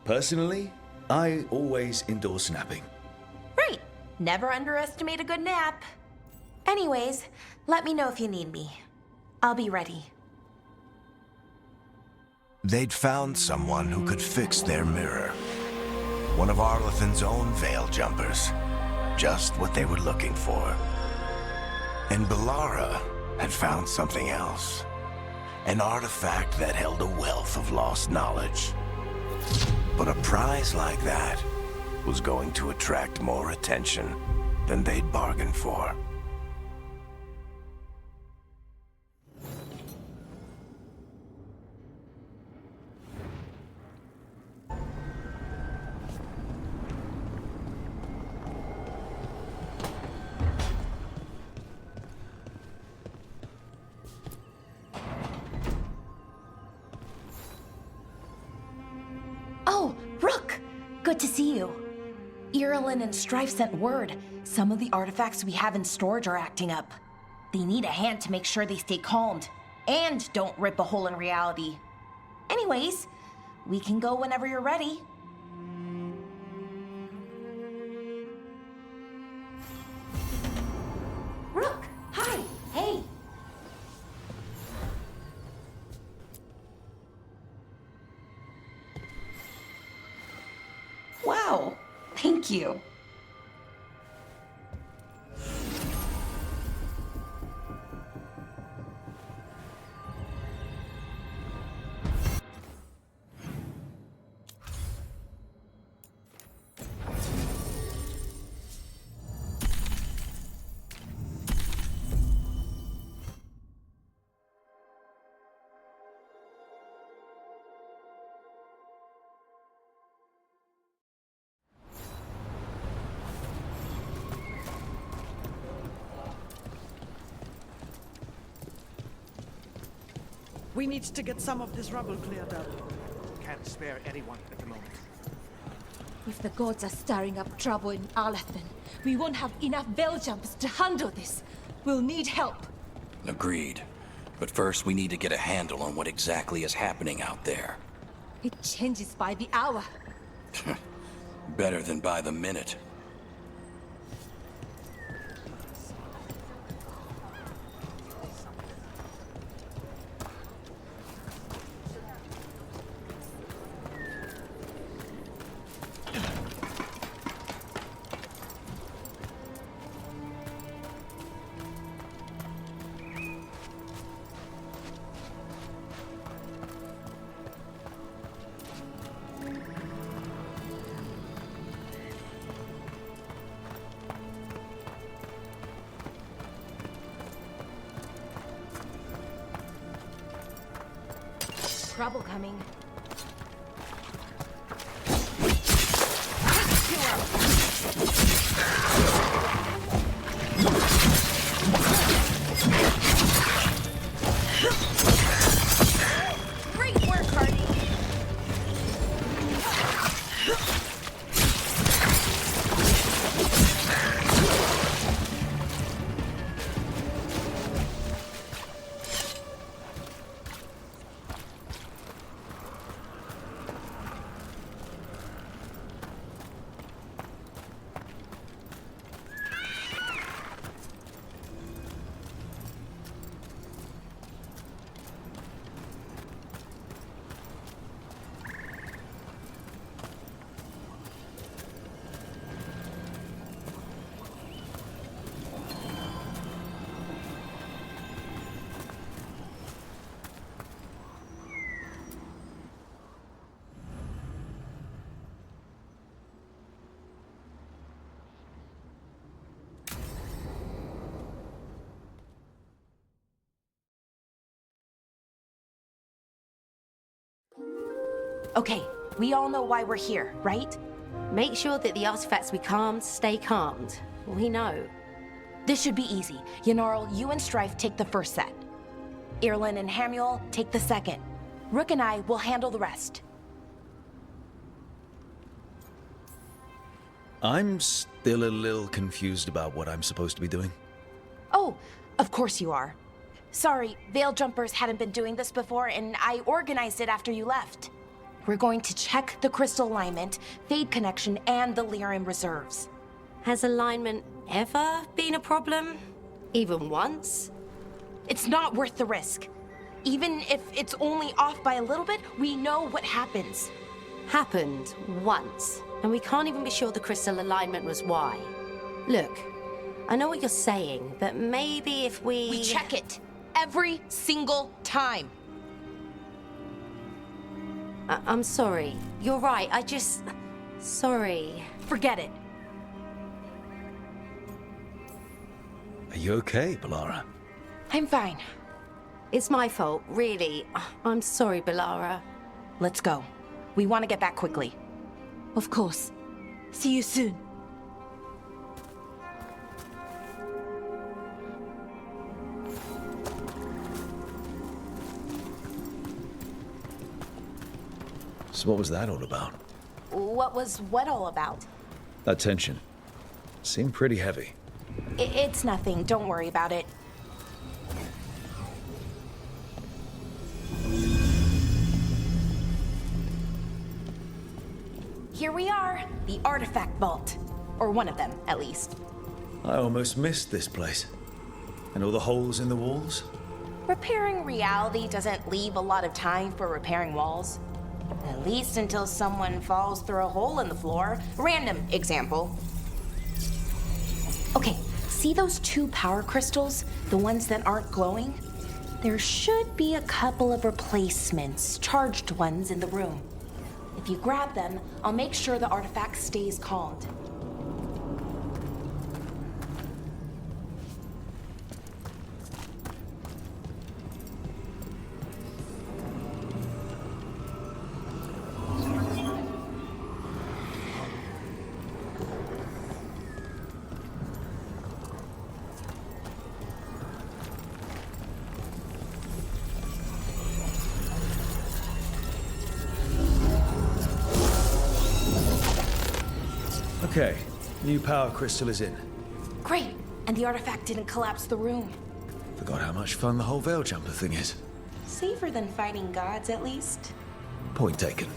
Personally, I always endorse napping. Right. Never underestimate a good nap. Anyways, let me know if you need me. I'll be ready. They'd found someone who could fix their mirror. One of Arlathan's own Veil Jumpers. Just what they were looking for. And Belara had found something else. An artifact that held a wealth of lost knowledge. But a prize like that was going to attract more attention than they'd bargained for. Oh, Rook! Good to see you. Irilyn and Strife sent word. Some of the artifacts we have in storage are acting up. They need a hand to make sure they stay calmed. And don't rip a hole in reality. Anyways, we can go whenever you're ready. Thank you. We need to get some of this rubble cleared up. Can't spare anyone at the moment. If the gods are stirring up trouble in Alathan, we won't have enough veil jumpers to handle this. We'll need help. Agreed. But first, we need to get a handle on what exactly is happening out there. It changes by the hour. Better than by the minute. Trouble coming. Great work, Harding. Okay, we all know why we're here, right? Make sure that the artifacts we calmed stay calmed. We know. This should be easy. Yanarl, you and Strife take the first set. Irlin and Hamuel take the second. Rook and I will handle the rest. I'm still a little confused about what I'm supposed to be doing. Oh, of course you are. Sorry, Veil Jumpers hadn't been doing this before, and I organized it after you left. We're going to check the crystal alignment, Fade connection, and the Lyrium reserves. Has alignment ever been a problem? Even once? It's not worth the risk. Even if it's only off by a little bit, we know what happens. Happened once, and we can't even be sure the crystal alignment was why. Look, I know what you're saying, but maybe if we... We check it every single time. I'm sorry. You're right, Sorry. Forget it. Are you okay, Bellara? I'm fine. It's my fault, really. I'm sorry, Bellara. Let's go. We want to get back quickly. Of course. See you soon. So what was that all about? What was what all about? That tension. Seemed pretty heavy. It's nothing. Don't worry about it. Here we are, the artifact vault. Or one of them, at least. I almost missed this place. And all the holes in the walls? Repairing reality doesn't leave a lot of time for repairing walls. At least until someone falls through a hole in the floor. Random example. Okay, see those 2 power crystals? The ones that aren't glowing? There should be a couple of replacements, charged ones in the room. If you grab them, I'll make sure the artifact stays calmed. Okay, new power crystal is in. Great, and the artifact didn't collapse the room. Forgot how much fun the whole Veil Jumper thing is. Safer than fighting gods, at least. Point taken.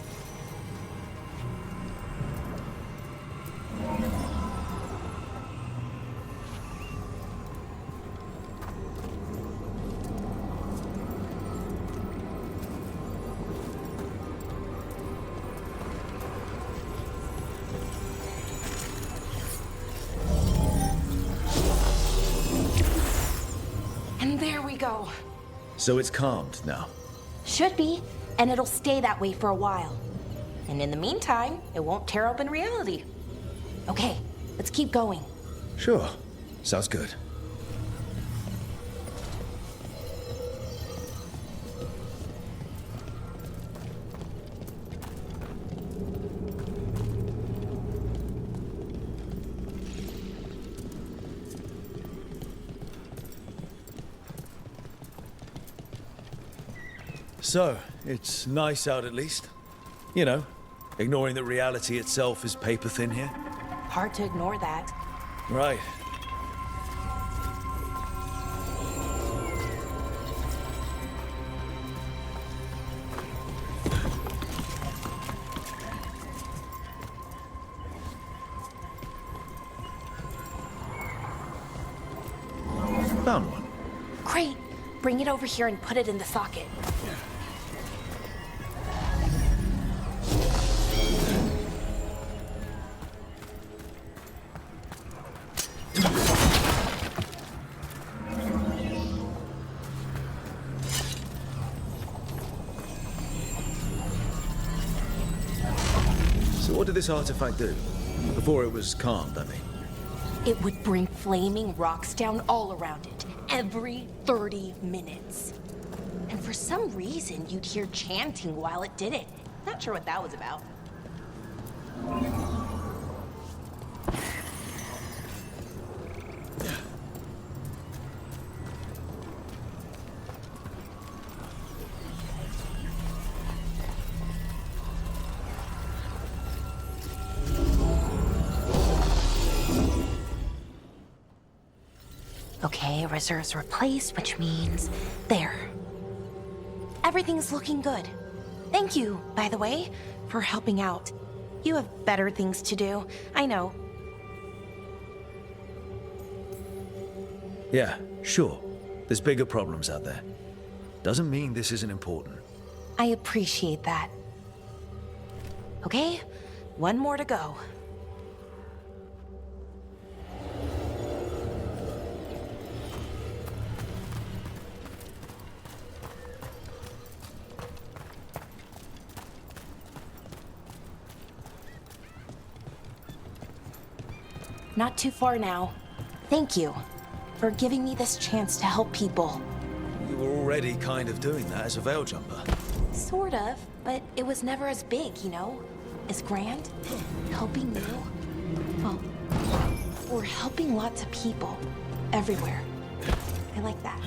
And there we go. So it's calmed now. Should be, and it'll stay that way for a while. And in the meantime, it won't tear open reality. Okay, let's keep going. Sure. Sounds good. So, it's nice out at least. You know, ignoring that reality itself is paper thin here. Hard to ignore that. Right. Found one. Great. Bring it over here and put it in the socket. So what did this artifact do? Before it was calmed, I mean. It would bring flaming rocks down all around it, every 30 minutes. And for some reason, you'd hear chanting while it did it. Not sure what that was about. Okay, reserves replaced, which means there. Everything's looking good. Thank you, by the way, for helping out. You have better things to do, I know. Yeah, sure. There's bigger problems out there. Doesn't mean this isn't important. I appreciate that. Okay, one more to go. Not too far now. Thank you for giving me this chance to help people. You were already kind of doing that as a Veil Jumper. Sort of, but it was never as big, you know? As grand. Helping you. Well, we're helping lots of people. Everywhere. I like that.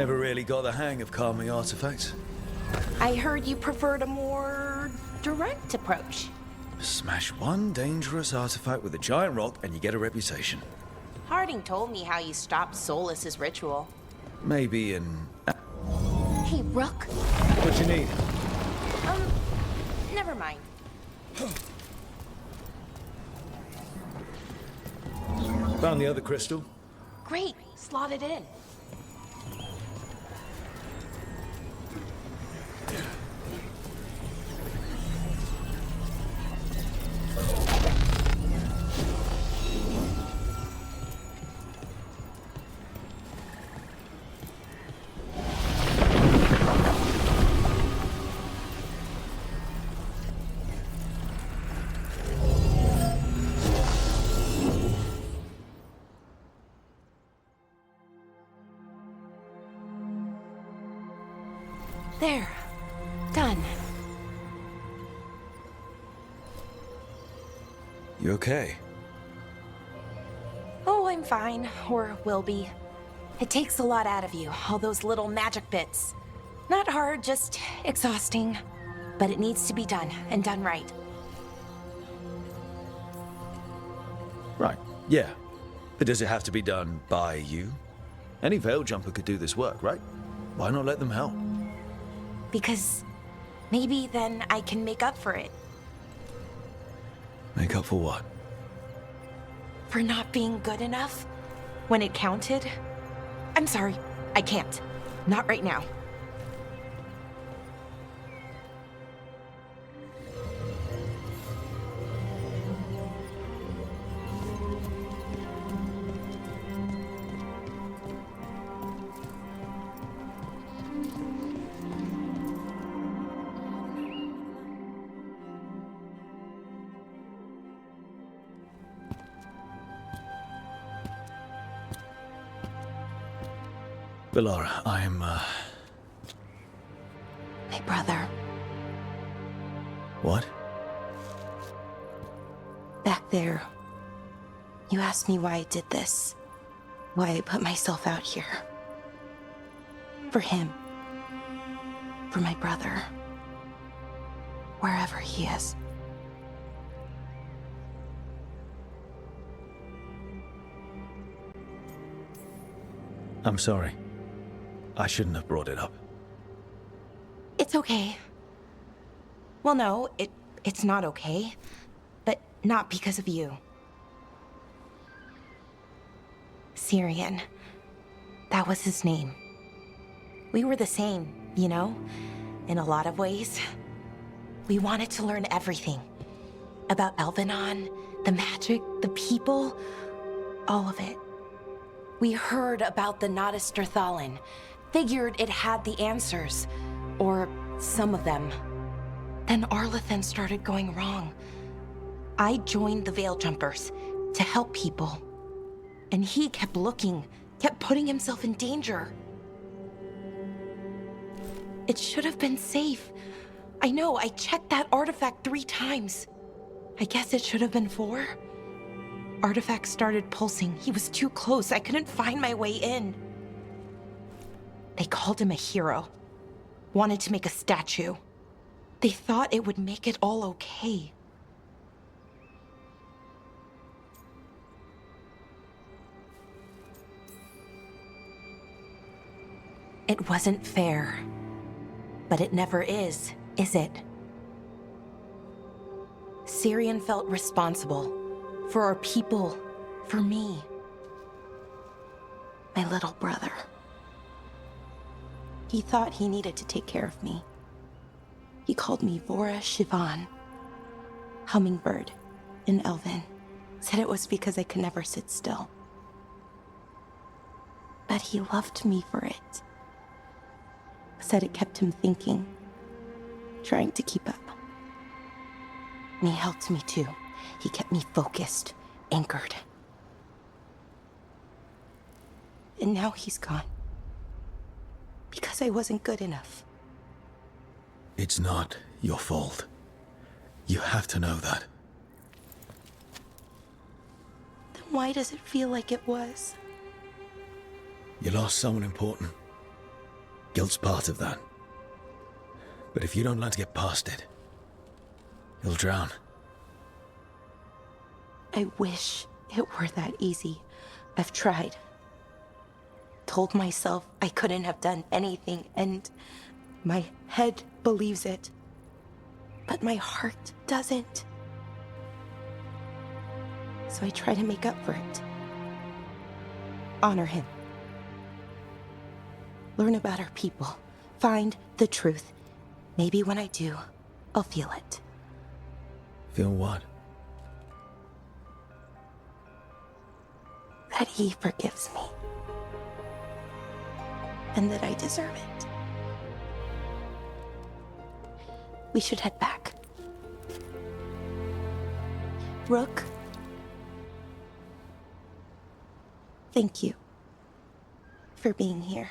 never really got the hang of calming artifacts. I heard you preferred a more direct approach. Smash one dangerous artifact with a giant rock and you get a reputation. Harding told me how you stopped Solus's ritual. Maybe in... Hey, Rook. What you need? Never mind. Found the other crystal. Great. Slot it in. There. Done. You okay? Oh, I'm fine. Or will be. It takes a lot out of you, all those little magic bits. Not hard, just exhausting. But it needs to be done, and done right. Right, yeah. But does it have to be done by you? Any Veil Jumper could do this work, right? Why not let them help? Because maybe then I can make up for it. Make up for what? For not being good enough when it counted. I'm sorry, I can't. Not right now. Bellara, I'm, My brother. What? Back there. You asked me why I did this. Why I put myself out here. For him. For my brother. Wherever he is. I'm sorry. I shouldn't have brought it up. It's okay. Well, no, it's not okay. But not because of you. Syrian. That was his name. We were the same, you know? In a lot of ways. We wanted to learn everything. About Elvenon, the magic, the people, all of it. We heard about the Notisterthalin. Figured it had the answers. Or some of them. Then Arlathan started going wrong. I joined the Veil Jumpers to help people. And he kept looking, kept putting himself in danger. It should have been safe. I know, I checked that artifact 3 times. I guess it should have been 4. Artifact started pulsing. He was too close. I couldn't find my way in. They called him a hero. Wanted to make a statue. They thought it would make it all okay. It wasn't fair. But it never is it? Syrian felt responsible. For our people. For me. My little brother. He thought he needed to take care of me. He called me Vora Shivan. Hummingbird in Elven. Said it was because I could never sit still. But he loved me for it. Said it kept him thinking. Trying to keep up. And he helped me too. He kept me focused, anchored. And now he's gone. Because I wasn't good enough. It's not your fault. You have to know that. Then why does it feel like it was? You lost someone important. Guilt's part of that. But if you don't learn to get past it, you'll drown. I wish it were that easy. I've tried. Told myself I couldn't have done anything, and my head believes it. But my heart doesn't. So I try to make up for it. Honor him. Learn about our people. Find the truth. Maybe when I do, I'll feel it. Feel what? That he forgives me. And that I deserve it. We should head back. Rook. Thank you for being here.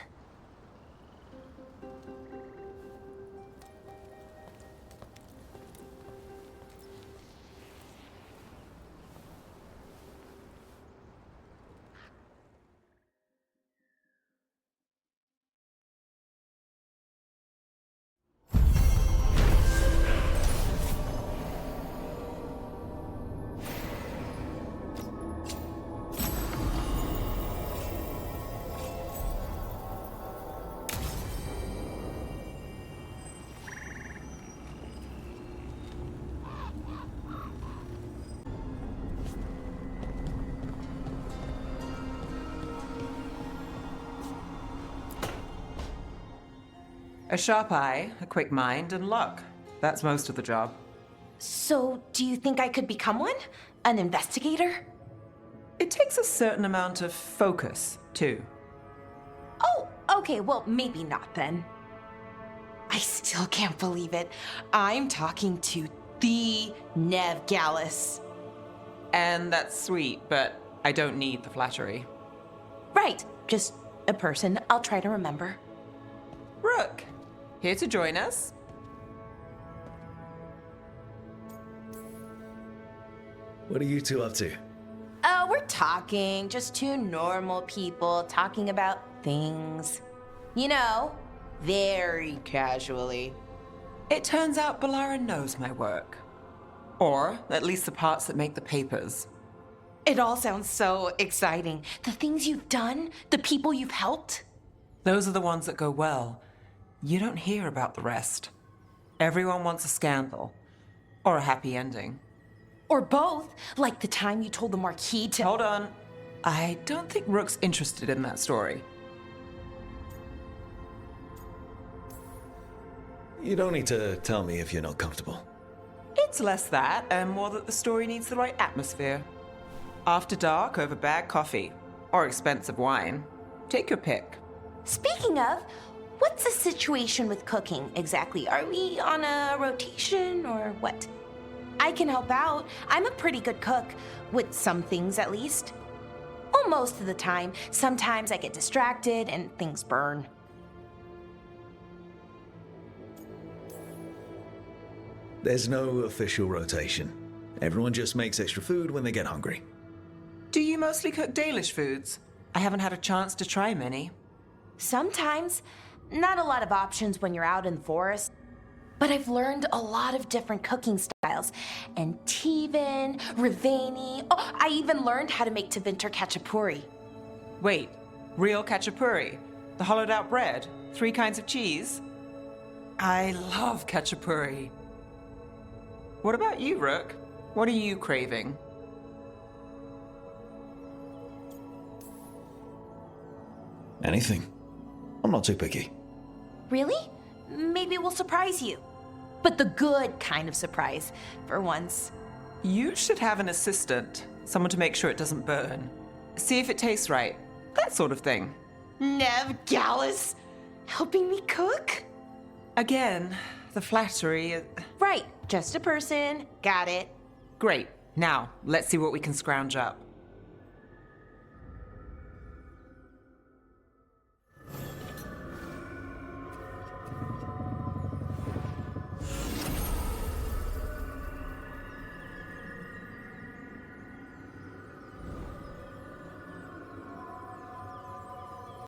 A sharp eye, a quick mind, and luck. That's most of the job. So, do you think I could become one? An investigator? It takes a certain amount of focus, too. Oh, okay, well, maybe not then. I still can't believe it. I'm talking to the Nev Gallus. And that's sweet, but I don't need the flattery. Right, just a person I'll try to remember. Rook, here to join us? What are you two up to? We're talking, just two normal people talking about things. You know, very casually. It turns out Bellara knows my work. Or at least the parts that make the papers. It all sounds so exciting. The things you've done, the people you've helped. Those are the ones that go well. You don't hear about the rest. Everyone wants a scandal. Or a happy ending. Or both, like the time you told the Marquis to— Hold on. I don't think Rook's interested in that story. You don't need to tell me if you're not comfortable. It's less that, and more that the story needs the right atmosphere. After dark over bad coffee. Or expensive wine. Take your pick. Speaking of, what's the situation with cooking exactly? Are we on a rotation or what? I can help out. I'm a pretty good cook, with some things at least. Well, most of the time. Sometimes I get distracted and things burn. There's no official rotation. Everyone just makes extra food when they get hungry. Do you mostly cook Dalish foods? I haven't had a chance to try many. Sometimes. Not a lot of options when you're out in the forest. But I've learned a lot of different cooking styles. Antivan, Rivani. Oh, I even learned how to make Tevinter Khachapuri. Wait, real Khachapuri? The hollowed out bread? 3 kinds of cheese? I love Khachapuri. What about you, Rook? What are you craving? Anything. I'm not too picky. Really? Maybe we'll surprise you. But the good kind of surprise, for once. You should have an assistant. Someone to make sure it doesn't burn. See if it tastes right. That sort of thing. Nev Gallus? Helping me cook? Again, the flattery. Right, just a person. Got it. Great. Now, let's see what we can scrounge up.